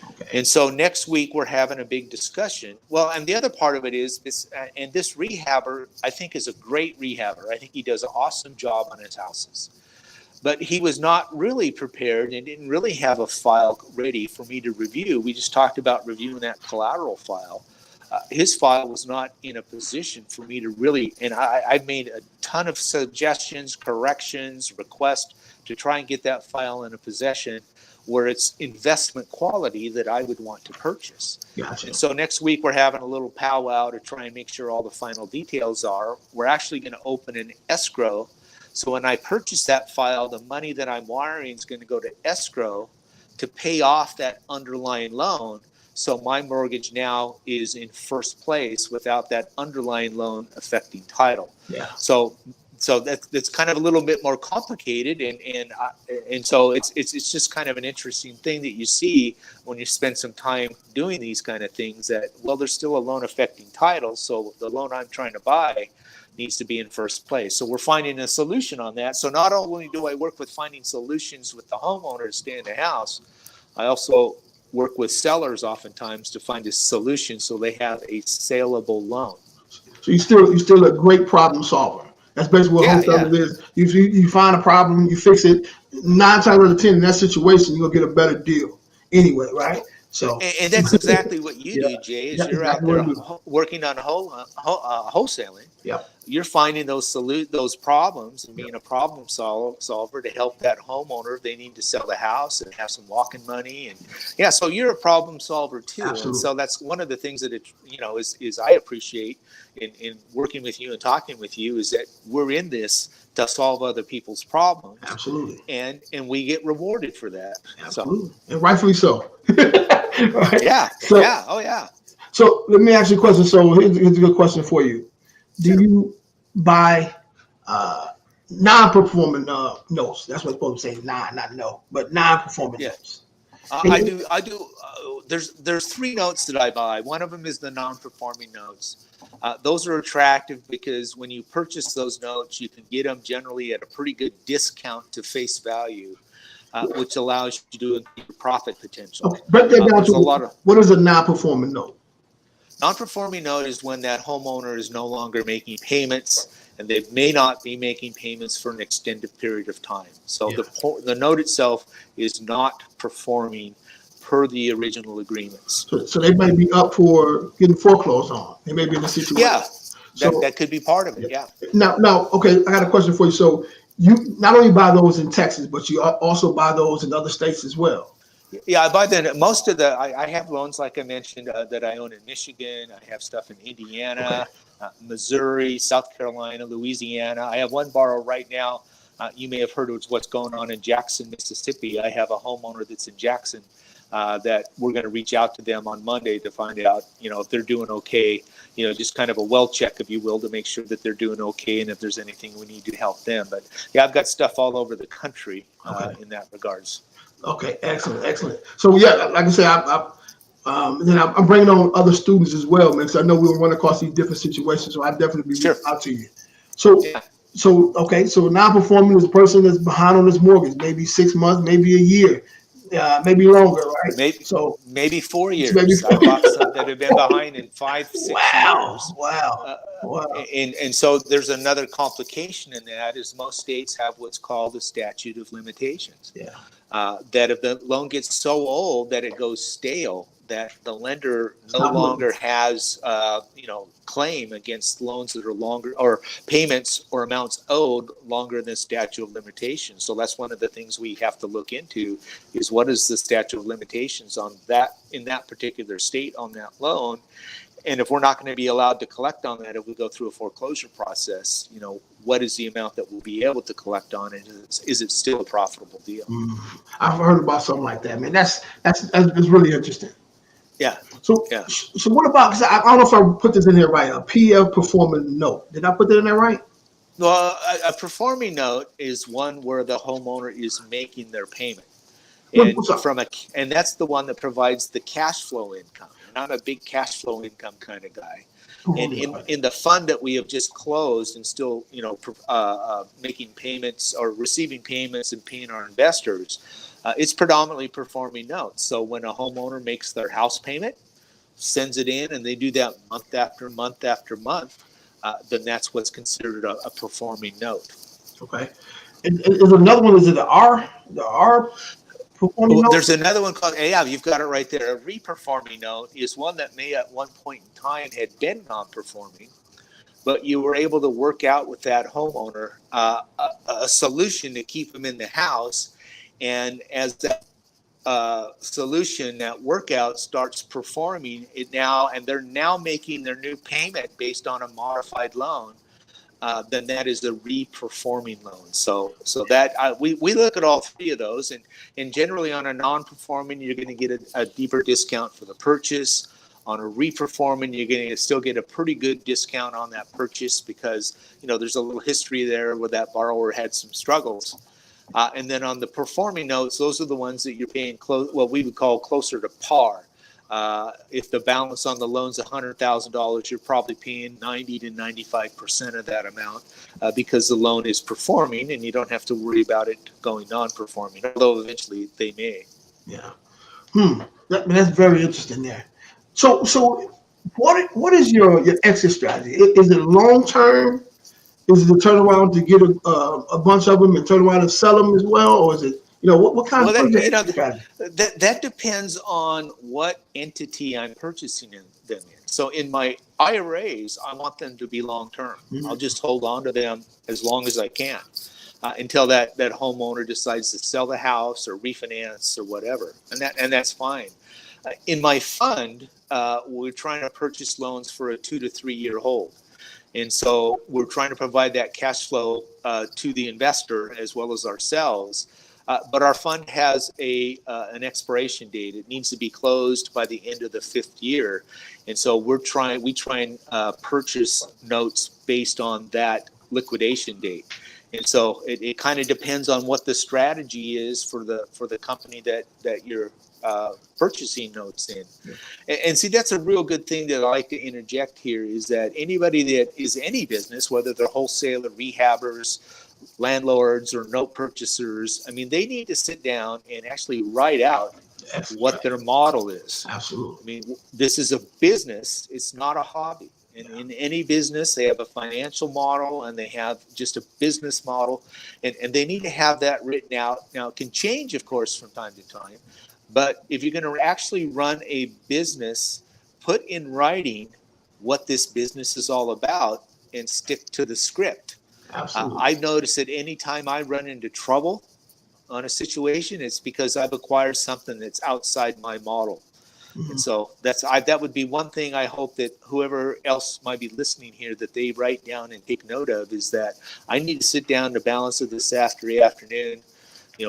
Okay. And so next week we're having a big discussion. Well, and the other part of it is this, and this rehabber I think is a great rehabber. I think he does an awesome job on his houses. But he was not really prepared and didn't really have a file ready for me to review. We just talked about reviewing that collateral file. His file was not in a position for me to really, and I made a ton of suggestions, corrections, requests to try and get that file in a possession where it's investment quality that I would want to purchase. Gotcha. And so next week we're having a little powwow to try and make sure all the final details are. We're actually going to open an escrow. So when I purchase that file, the money that I'm wiring is going to go to escrow to pay off that underlying loan. So my mortgage now is in first place without that underlying loan affecting title. Yeah. So that's kind of a little bit more complicated, and so it's just kind of an interesting thing that you see when you spend some time doing these kind of things. That there's still a loan affecting title, so the loan I'm trying to buy needs to be in first place. So we're finding a solution on that. So not only do I work with finding solutions with the homeowner to stay in the house, I also work with sellers oftentimes to find a solution so they have a saleable loan. So you're still a great problem solver. That's basically what wholesaling is. You find a problem, you fix it. 9 times out of 10 in that situation, you'll get a better deal anyway, right? So, and that's exactly what you do, Jay. Is you're exactly out there working on wholesaling. Yeah. You're finding those problems and being a problem solver to help that homeowner. They need to sell the house and have some walking money, and so you're a problem solver too. Absolutely. And so that's one of the things that is I appreciate in working with you and talking with you is that we're in this to solve other people's problems. Absolutely. And we get rewarded for that. Absolutely. And rightfully so. Right? Yeah. So, yeah. Oh yeah. So let me ask you a question. So here's a good question for you. Do you buy non-performing notes? That's what I'm supposed to say. Not no, but non-performing notes. I do. There's 3 notes that I buy. One of them is the non-performing notes. Those are attractive because when you purchase those notes, you can get them generally at a pretty good discount to face value, which allows you to increase your profit potential. Okay. Break that down to what is a non-performing note? Non-performing note is when that homeowner is no longer making payments, and they may not be making payments for an extended period of time. So the note itself is not performing per the original agreements. So they may be up for getting foreclosed on. They may be in a situation. Yeah, that could be part of it. Yeah. Now, okay, I got a question for you. So You not only buy those in Texas, but you also buy those in other states as well. Yeah, I buy the most of the. I have loans like I mentioned that I own in Michigan. I have stuff in Okay. Indiana, Missouri, South Carolina, Louisiana. I have one borrower right now. You may have heard of what's going on in Jackson, Mississippi. I have a homeowner that's in Jackson that we're going to reach out to them on Monday to find out, if they're doing okay. Just kind of a well check, if you will, to make sure that they're doing okay and if there's anything we need to help them. But yeah, I've got stuff all over the country Okay. in that regards. Okay. Excellent. Excellent. So yeah, like I said, I'm bringing on other students as well, man. Because I know we'll run across these different situations. So I definitely be Sure. reaching out to you. So, Yeah. okay. So non-performing is a person that's behind on his mortgage, maybe 6 months, maybe a year, maybe longer, right? Maybe So maybe four it's maybe. years. I've bought some that have been behind in 5-6 years. Wow. Wow. Uh, Wow. and so there's another complication in that is most states have what's called the statute of limitations. Yeah. That if the loan gets so old that it goes stale, that the lender no Stop looking. longer has claim against loans that are longer or payments or amounts owed longer than statute of limitations. So that's one of the things we have to look into is what is the statute of limitations on that in that particular state on that loan. And if we're not going to be allowed to collect on that, if we go through a foreclosure process, what is the amount that we'll be able to collect on it? Is it still a profitable deal? I've heard about something like that, man. That's really interesting. Yeah, So, yeah. so what about? Cause I don't know if I put this in here right. A PF performing note. Did I put that in there right? Well, a performing note is one where the homeowner is making their payment, What's up? and that's the one that provides the cash flow income. And I'm a big cash flow income kind of guy. And in the fund that we have just closed and still, making payments or receiving payments and paying our investors, it's predominantly performing notes. So when a homeowner makes their house payment, sends it in, and they do that month after month after month, then that's what's considered a performing note. Okay. And is another one? Is it the R? The R performing note? There's another one called, yeah, you've got it right there. A reperforming note is one that may at one point in time had been non-performing, but you were able to work out with that homeowner a solution to keep them in the house. And as that solution, that workout starts performing it now, and they're now making their new payment based on a modified loan, then that is a re-performing loan. So that we look at all three of those, and generally on a non-performing, you're going to get a deeper discount for the purchase. On a re-performing, you're going to still get a pretty good discount on that purchase because there's a little history there where that borrower had some struggles. And then on the performing notes, those are the ones that you're paying what we would call closer to par. If the balance on the loan's $100,000, you're probably paying 90 to 95% of that amount because the loan is performing, and you don't have to worry about it going non-performing, although eventually they may. Yeah. That's very interesting there. So what is your exit strategy? Is it long term? Is it to turn around to get a bunch of them and turn around and sell them as well, or is it what kind Well, of what is your exit strategy? that depends on what entity I'm purchasing them in. So in my IRAs, I want them to be long term. I'll just hold on to them as long as I can until that homeowner decides to sell the house or refinance or whatever, and that's fine. In my fund, we're trying to purchase loans for a 2 to 3 year hold. And so we're trying to provide that cash flow to the investor as well as ourselves. But our fund has an expiration date. It needs to be closed by the end of the 5th year. And so we try and purchase notes based on that liquidation date. And so it kind of depends on what the strategy is for the company that you're purchasing notes in. And see, that's a real good thing that I like to interject here is that anybody that is any business, whether they're wholesaler, rehabbers, landlords, or note purchasers, I mean, they need to sit down and actually write out what their model is. Absolutely. I mean, this is a business. It's not a hobby. And in any business, they have a financial model and they have just a business model. And they need to have that written out. Now, it can change, of course, from time to time. But if you're going to actually run a business, put in writing what this business is all about and stick to the script. Absolutely. I've noticed that anytime I run into trouble on a situation, it's because I've acquired something that's outside my model. And so that would be one thing I hope that whoever else might be listening here, that they write down and take note of, is that I need to sit down to balance of this afternoon,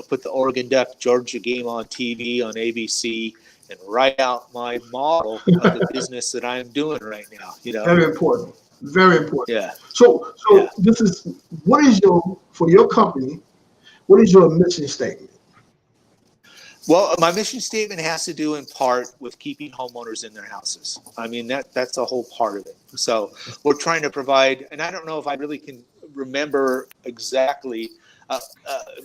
put the Oregon Duck Georgia game on TV on ABC and write out my model of the business that I'm doing right now. Very important. Very important. Yeah. So Yeah. this is, what is for your company, what is your mission statement? Well, my mission statement has to do in part with keeping homeowners in their houses. I mean, that's a whole part of it. So we're trying to provide, and I don't know if I really can remember exactly,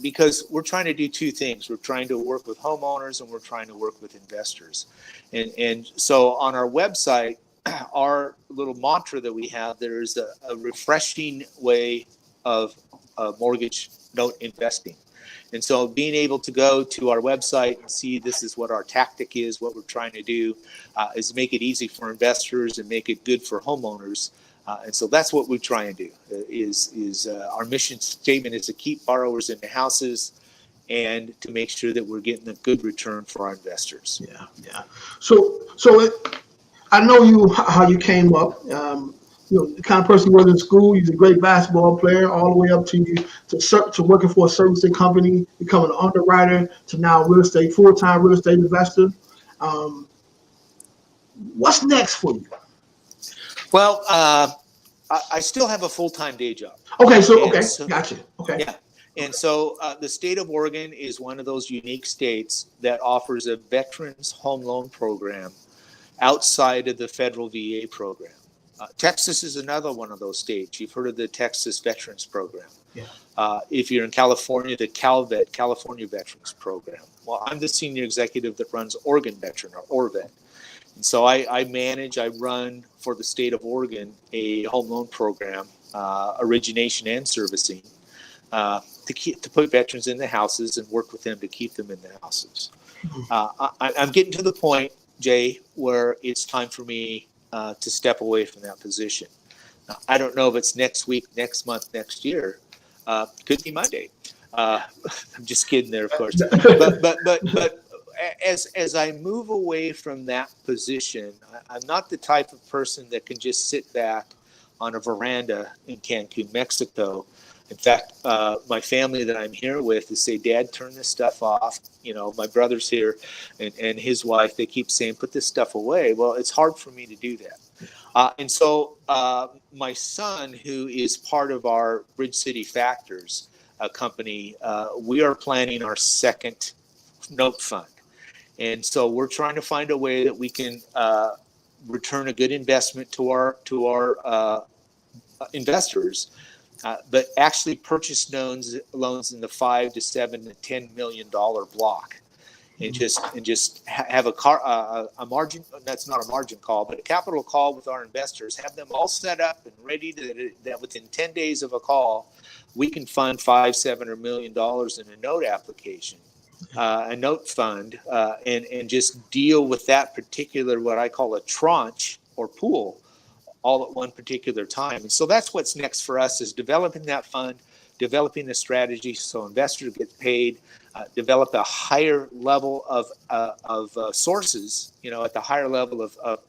because we're trying to do two things. We're trying to work with homeowners and we're trying to work with investors. And so on our website, our little mantra that we have, there is a refreshing way of mortgage note investing. And so being able to go to our website and see this is what our tactic is, what we're trying to do, is make it easy for investors and make it good for homeowners. And so that's what we try and do, is our mission statement is to keep borrowers in the houses and to make sure that we're getting a good return for our investors. Yeah. So I know how you came up. The kind of person you was in school. You're a great basketball player, all the way up to working for a servicing company, becoming an underwriter, to now full-time real estate investor. What's next for you? Well, I still have a full-time day job. Okay, gotcha. Okay. Yeah. And so the state of Oregon is one of those unique states that offers a veterans home loan program outside of the federal VA program. Texas is another one of those states. You've heard of the Texas Veterans Program. Yeah. If you're in California, the CalVet, California Veterans Program. Well, I'm the senior executive that runs Oregon Veteran, or ORVET. And so I run for the state of Oregon a home loan program, origination and servicing, to put veterans in the houses and work with them to keep them in the houses. I'm getting to the point, Jay, where it's time for me to step away from that position. Now, I don't know if it's next week, next month, next year. Could be Monday. I'm just kidding there, of course. But as I move away from that position, I'm not the type of person that can just sit back on a veranda in Cancun, Mexico. In fact, my family that I'm here with is say, Dad, turn this stuff off. My brother's here and his wife, they keep saying, put this stuff away. Well, it's hard for me to do that. And so my son, who is part of our Bridge City Factors company, we are planning our second note fund. And so we're trying to find a way that we can return a good investment to our investors. But actually purchase loans in the $5 to $7 to $10 million block, and just have a margin. That's not a margin call, but a capital call with our investors. Have them all set up and ready that within 10 days of a call, we can fund $5, $7, or $1 million in a note application, a note fund, and just deal with that particular, what I call a tranche or pool, all at one particular time. And so that's what's next for us, is developing that fund, developing the strategy so investors get paid, develop a higher level of sources, at the higher level of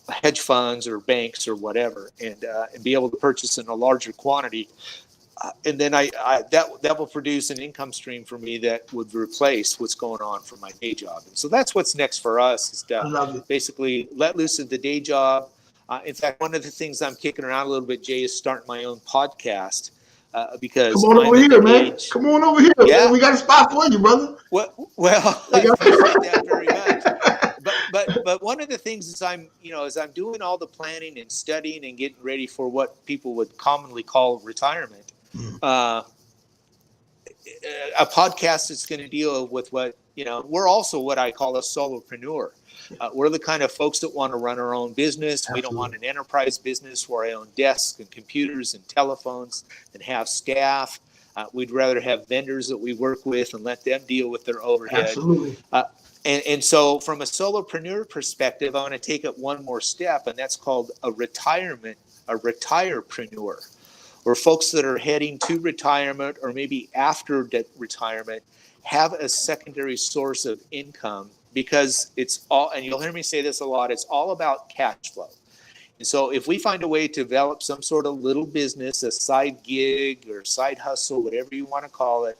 hedge funds or banks or whatever, and be able to purchase in a larger quantity. And then that will produce an income stream for me that would replace what's going on for my day job. And so that's what's next for us, is to basically let loose of the day job. In fact, one of the things I'm kicking around a little bit, Jay, is starting my own podcast, because come on over here, man. Come on over here. Yeah. Man. We got a spot for you, brother. Well, I appreciate that very much. But one of the things is I'm doing all the planning and studying and getting ready for what people would commonly call retirement. A podcast that's going to deal with what, we're also what I call a solopreneur. We're the kind of folks that want to run our own business. Absolutely. We don't want an enterprise business where I own desks and computers and telephones and have staff. We'd rather have vendors that we work with and let them deal with their overhead. Absolutely. And so from a solopreneur perspective, I want to take it one more step, and that's called a retirepreneur. or folks that are heading to retirement or maybe after retirement have a secondary source of income, because it's all, and you'll hear me say this a lot, it's all about cash flow. And so if we find a way to develop some sort of little business, a side gig or side hustle, whatever you want to call it,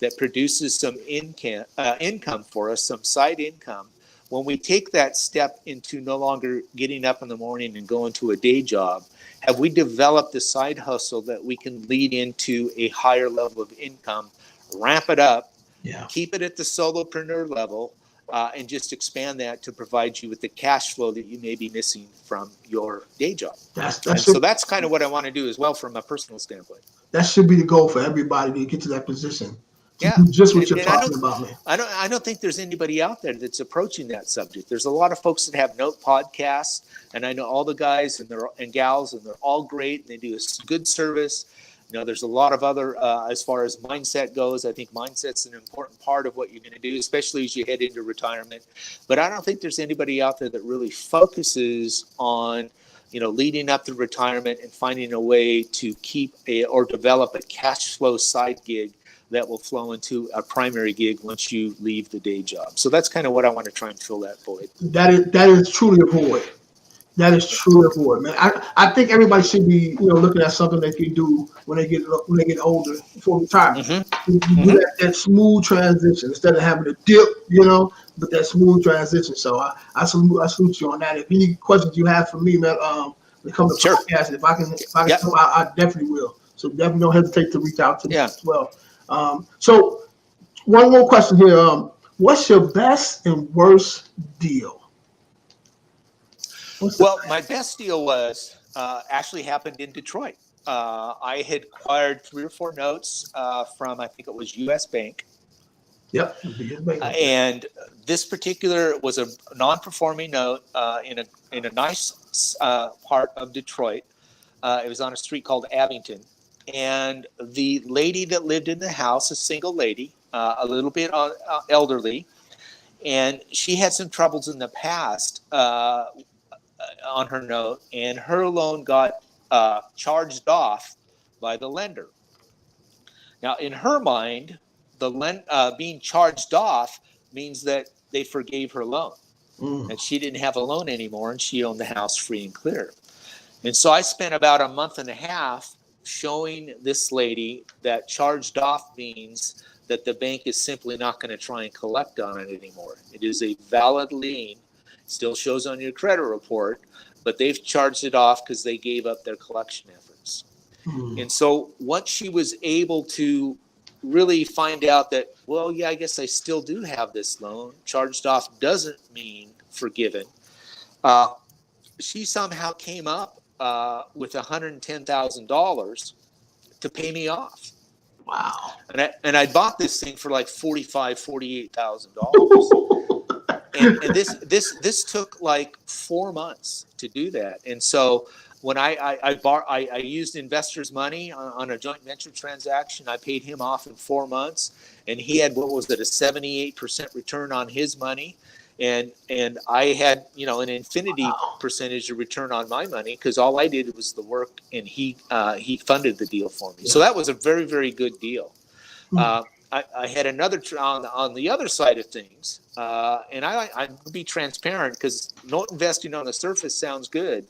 that produces some income for us, some side income, when we take that step into no longer getting up in the morning and going to a day job, have we developed a side hustle that we can lead into a higher level of income, ramp it up, keep it at the solopreneur level, and just expand that to provide you with the cash flow that you may be missing from your day job. So that's kind of what I want to do as well from a personal standpoint. That should be the goal for everybody to get to that position. Yeah, do just what you're talking about, man. I don't think there's anybody out there that's approaching that subject. There's a lot of folks that have note podcasts, and I know all the guys and gals, and they're all great, and they do a good service. You know, there's a lot of other, as far as mindset goes, I think mindset's an important part of what you're going to do, especially as you head into retirement. But I don't think there's anybody out there that really focuses on, you know, leading up to retirement and finding a way to keep or develop a cash flow side gig that will flow into a primary gig once you leave the day job. So that's kind of what I want to try and fill that void. That is truly a void. That is truly a void, man. I think everybody should be, you know, looking at something they can do when they get older before retirement. Mm-hmm. Do that smooth transition instead of having to dip, you know, but that smooth transition. So I salute you on that. If any questions you have for me, man, when it comes to podcast, if I can help, I definitely will. So definitely don't hesitate to reach out to me as well. So one more question here. What's your best and worst deal? Well, my best deal was actually happened in Detroit. I had acquired 3 or 4 notes from, I think it was U.S. Bank. Yep. And this particular was a non-performing note in a nice part of Detroit. It was on a street called Abington. And the lady that lived in the house, a single lady, a little bit elderly, and she had some troubles in the past on her note, and her loan got charged off by the lender. Now, in her mind, being charged off means that they forgave her loan, and she didn't have a loan anymore, and she owned the house free and clear. And so I spent about a month and a half showing this lady that charged off means that the bank is simply not going to try and collect on it anymore. It is a valid lien, still shows on your credit report, but they've charged it off because they gave up their collection efforts. And so once she was able to really find out that, well, yeah, I guess I still do have this loan, charged off doesn't mean forgiven, she somehow came up with $110,000 to pay me off. Wow. And I bought this thing for like $48,000. And this took like 4 months to do that. And so when I used investors' money on a joint venture transaction, I paid him off in 4 months, and he had, what was it, a 78% return on his money. And I had, you know, an infinity percentage of return on my money because all I did was the work, and he funded the deal for me. So that was a very, very good deal. I had another on the other side of things, and I'd be transparent because note investing on the surface sounds good,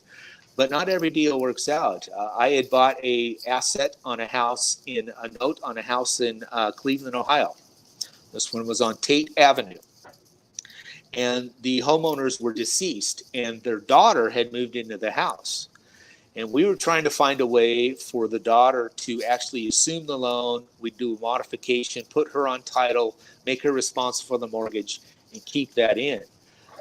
but not every deal works out. I had bought a note on a house in Cleveland, Ohio. This one was on Tate Avenue. And the homeowners were deceased, and their daughter had moved into the house. And we were trying to find a way for the daughter to actually assume the loan. We'd do a modification, put her on title, make her responsible for the mortgage, and keep that in.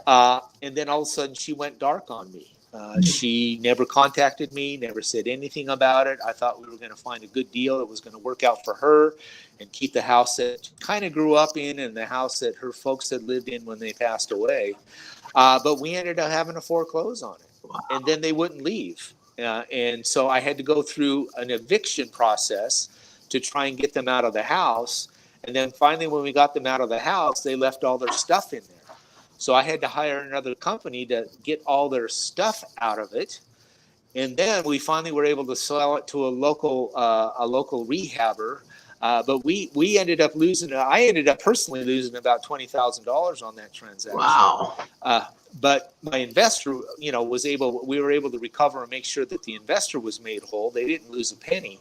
And then all of a sudden, she went dark on me. She never contacted me, never said anything about it. I thought we were going to find a good deal that was going to work out for her and keep the house that she kind of grew up in and the house that her folks had lived in when they passed away. But we ended up having to foreclose on it. And then they wouldn't leave. And so I had to go through an eviction process to try and get them out of the house. And then finally, when we got them out of the house, they left all their stuff in there. So I had to hire another company to get all their stuff out of it. And then we finally were able to sell it to a local rehabber. But we ended up losing. I ended up personally losing about $20,000 on that transaction. Wow. But my investor, we were able to recover and make sure that the investor was made whole. They didn't lose a penny.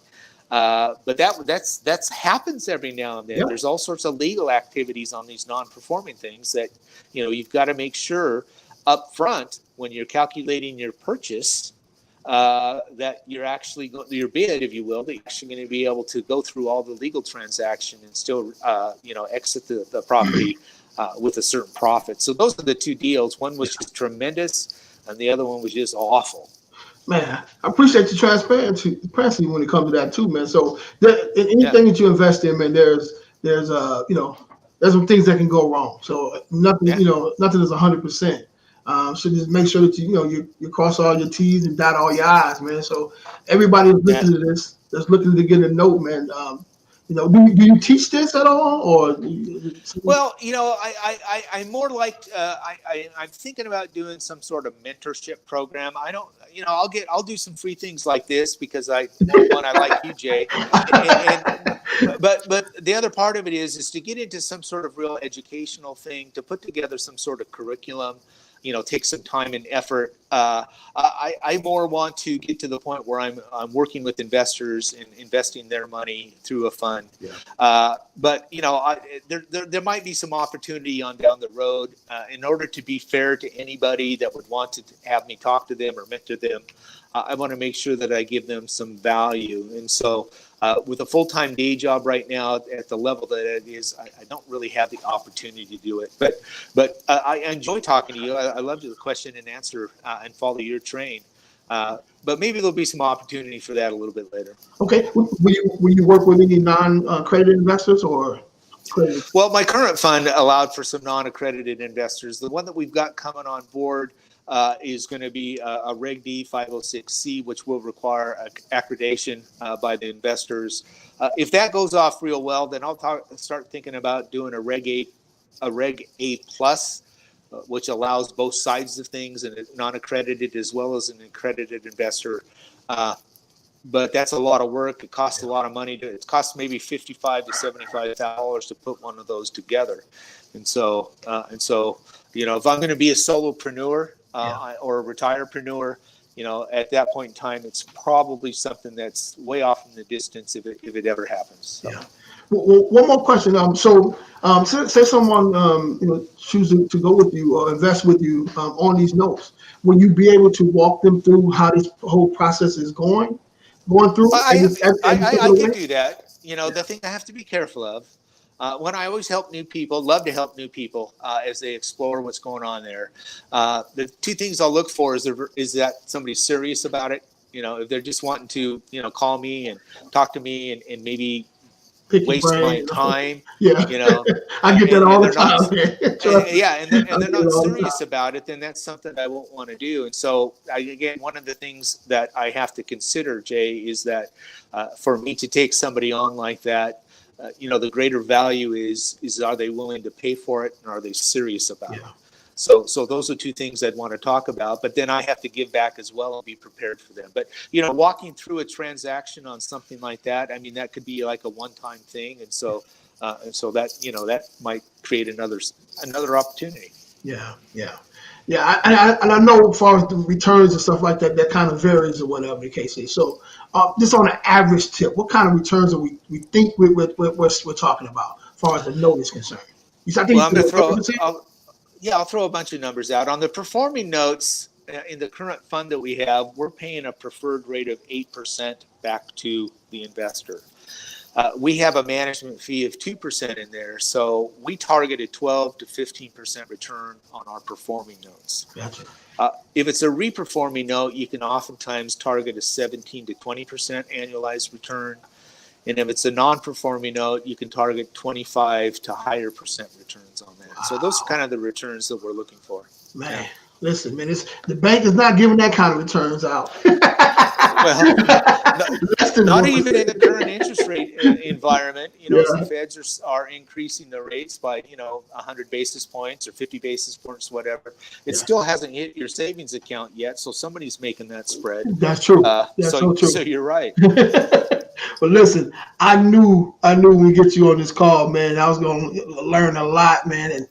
But that's happens every now and then. Yep. There's all sorts of legal activities on these non-performing things that, you've got to make sure up front when you're calculating your purchase, that you're actually your bid, if you will, that you're actually going to be able to go through all the legal transaction and still, exit the property with a certain profit. So those are the two deals. One was just tremendous, and the other one was just awful. Man, I appreciate your transparency when it comes to that too, man. So in anything that you invest in, man, there's some things that can go wrong. So nothing, nothing is 100%. So just make sure that you cross all your T's and dot all your I's, man. So everybody who's listening to this, that's looking to get a note, man. Do you teach this at all, or? Well, I'm more like I'm thinking about doing some sort of mentorship program. I don't, I'll do some free things like this because I like you, Jay. But the other part of it is to get into some sort of real educational thing, to put together some sort of curriculum. Take some time and effort. I more want to get to the point where I'm working with investors and investing their money through a fund. Yeah. But there might be some opportunity on down the road. In order to be fair to anybody that would want to have me talk to them or mentor them, I want to make sure that I give them some value. And so with a full-time day job right now at the level that it is, I don't really have the opportunity to do it. But I enjoy talking to you. I love the question and answer and follow your train. But maybe there'll be some opportunity for that a little bit later. Okay. Will you work with any non-accredited investors or? Well, my current fund allowed for some non-accredited investors. The one that we've got coming on board is going to be a Reg D 506C, which will require accreditation by the investors. If that goes off real well, then I'll start thinking about doing a Reg A plus, which allows both sides of things, and non-accredited as well as an accredited investor. But that's a lot of work. It costs a lot of money. It costs maybe $55,000 to $75,000 to put one of those together. And so, if I'm going to be a solopreneur or a retirepreneur, at that point in time, it's probably something that's way off in the distance if it ever happens. So. Yeah. Well, one more question. Say someone chooses to go with you or invest with you on these notes. Will you be able to walk them through how this whole process is going through? I can do that. The thing I have to be careful of, when I always help new people, love to help new people as they explore what's going on there. The two things I'll look for is that somebody's serious about it. If they're just wanting to, call me and talk to me and maybe waste my time. Yeah. I get that all the time. And they're not serious about it, then that's something I won't want to do. And so, again, one of the things that I have to consider, Jay, is that for me to take somebody on like that, the greater value is are they willing to pay for it, and are they serious about it? So those are two things I'd want to talk about, but then I have to give back as well and be prepared for them. But, walking through a transaction on something like that, I mean, that could be like a one-time thing. And so that, that might create another opportunity. Yeah. I know as far as the returns and stuff like that, that kind of varies or whatever the case is. So just on an average tip, what kind of returns are we think we're talking about as far as the note is concerned? I'll throw a bunch of numbers out. On the performing notes, in the current fund that we have, we're paying a preferred rate of 8% back to the investor. We have a management fee of 2% in there, so we targeted 12 to 15% return on our performing notes. Gotcha. If it's a reperforming note, you can oftentimes target a 17 to 20% annualized return. And if it's a non-performing note, you can target 25 to higher percent returns on that. Wow. So those are kind of the returns that we're looking for. Man, listen, man, the bank is not giving that kind of returns out. Well, no, Less than not 1%. even in the current interest rate environment. As the Yeah. Feds are increasing the rates by 100 basis points or 50 basis points, whatever. It Yeah. still hasn't hit your savings account yet, so somebody's making that spread. That's true. That's So so so true. you're right. But listen, I knew when we get you on this call, man, I was gonna learn a lot, man. And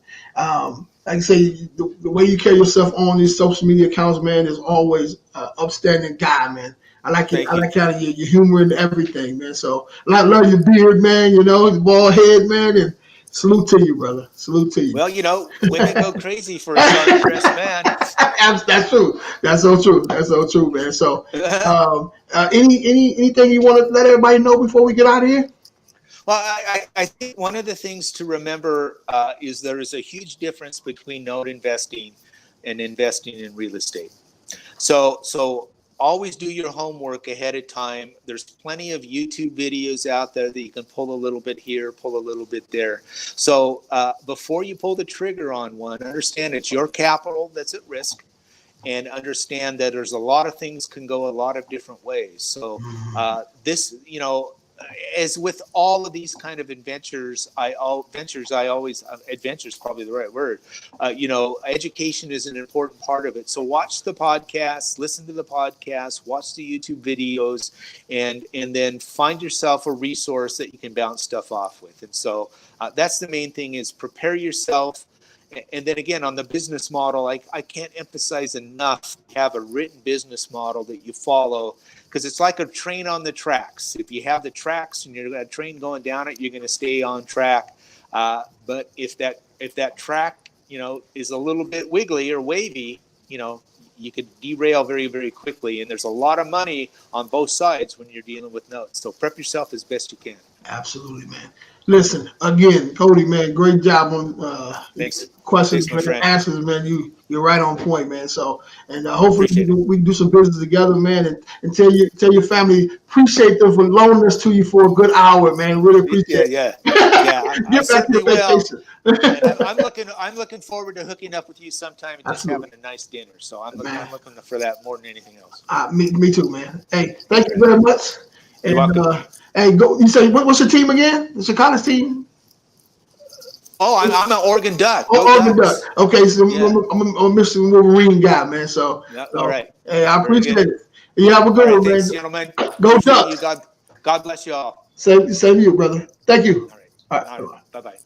like I say, the way you carry yourself on these social media accounts, man, is always upstanding guy, man. I like it. Thank I you. like kind of your humor and everything, man. So I love your beard, man. Your bald head, man. And salute to you, brother. Salute to you. Well, women go crazy for a sharp dressed man. That's true. That's so true. That's so true, man. So, anything you want to let everybody know before we get out of here? Well, I think one of the things to remember is there is a huge difference between note investing and investing in real estate. So always do your homework ahead of time. There's plenty of YouTube videos out there that you can pull a little bit here, pull a little bit there. So before you pull the trigger on one, understand it's your capital that's at risk, and understand that there's a lot of things can go a lot of different ways. So this, as with all of these kind of adventures, adventures probably the right word. Education is an important part of it. So watch the podcasts, listen to the podcasts, watch the YouTube videos, and then find yourself a resource that you can bounce stuff off with. And so that's the main thing: is prepare yourself. And then again, on the business model, I can't emphasize enough, have a written business model that you follow, because it's like a train on the tracks. If you have the tracks and you've got a train going down it, you're going to stay on track. But if that track, is a little bit wiggly or wavy, you could derail very, very quickly. And there's a lot of money on both sides when you're dealing with notes. So prep yourself as best you can. Absolutely, man. Listen, again, Cody, man, great job on Thanks. questions, Thanks, my man, friend. answers, man. You're right on point, man. So, and hopefully Appreciate it. we can do some business together, man, and tell your family appreciate them for loaning us to you for a good hour, man. Really appreciate Yeah. it. I Get back to certainly your will. vacation. And I'm looking forward to hooking up with you sometime and just having Absolutely, a nice dinner. So I'm man. looking for that more than anything else. Me too, man. Hey, All thank you right. very much. You're And welcome. hey, go. You say what's your team again? The Chicago's team. Oh, I'm an Oregon Duck. Go Oh, Oregon Duck. Ducks. Okay, so Yeah. I'm a Mr. Wolverine guy, man. So, Yeah. All so right. hey, I Very appreciate good. it. You have a All good right. one, Thanks, man. gentlemen. Go Appreciate you. Ducks. God bless you all. Same to you, brother. Thank you. All right. All right. All right. Bye-bye. Bye bye.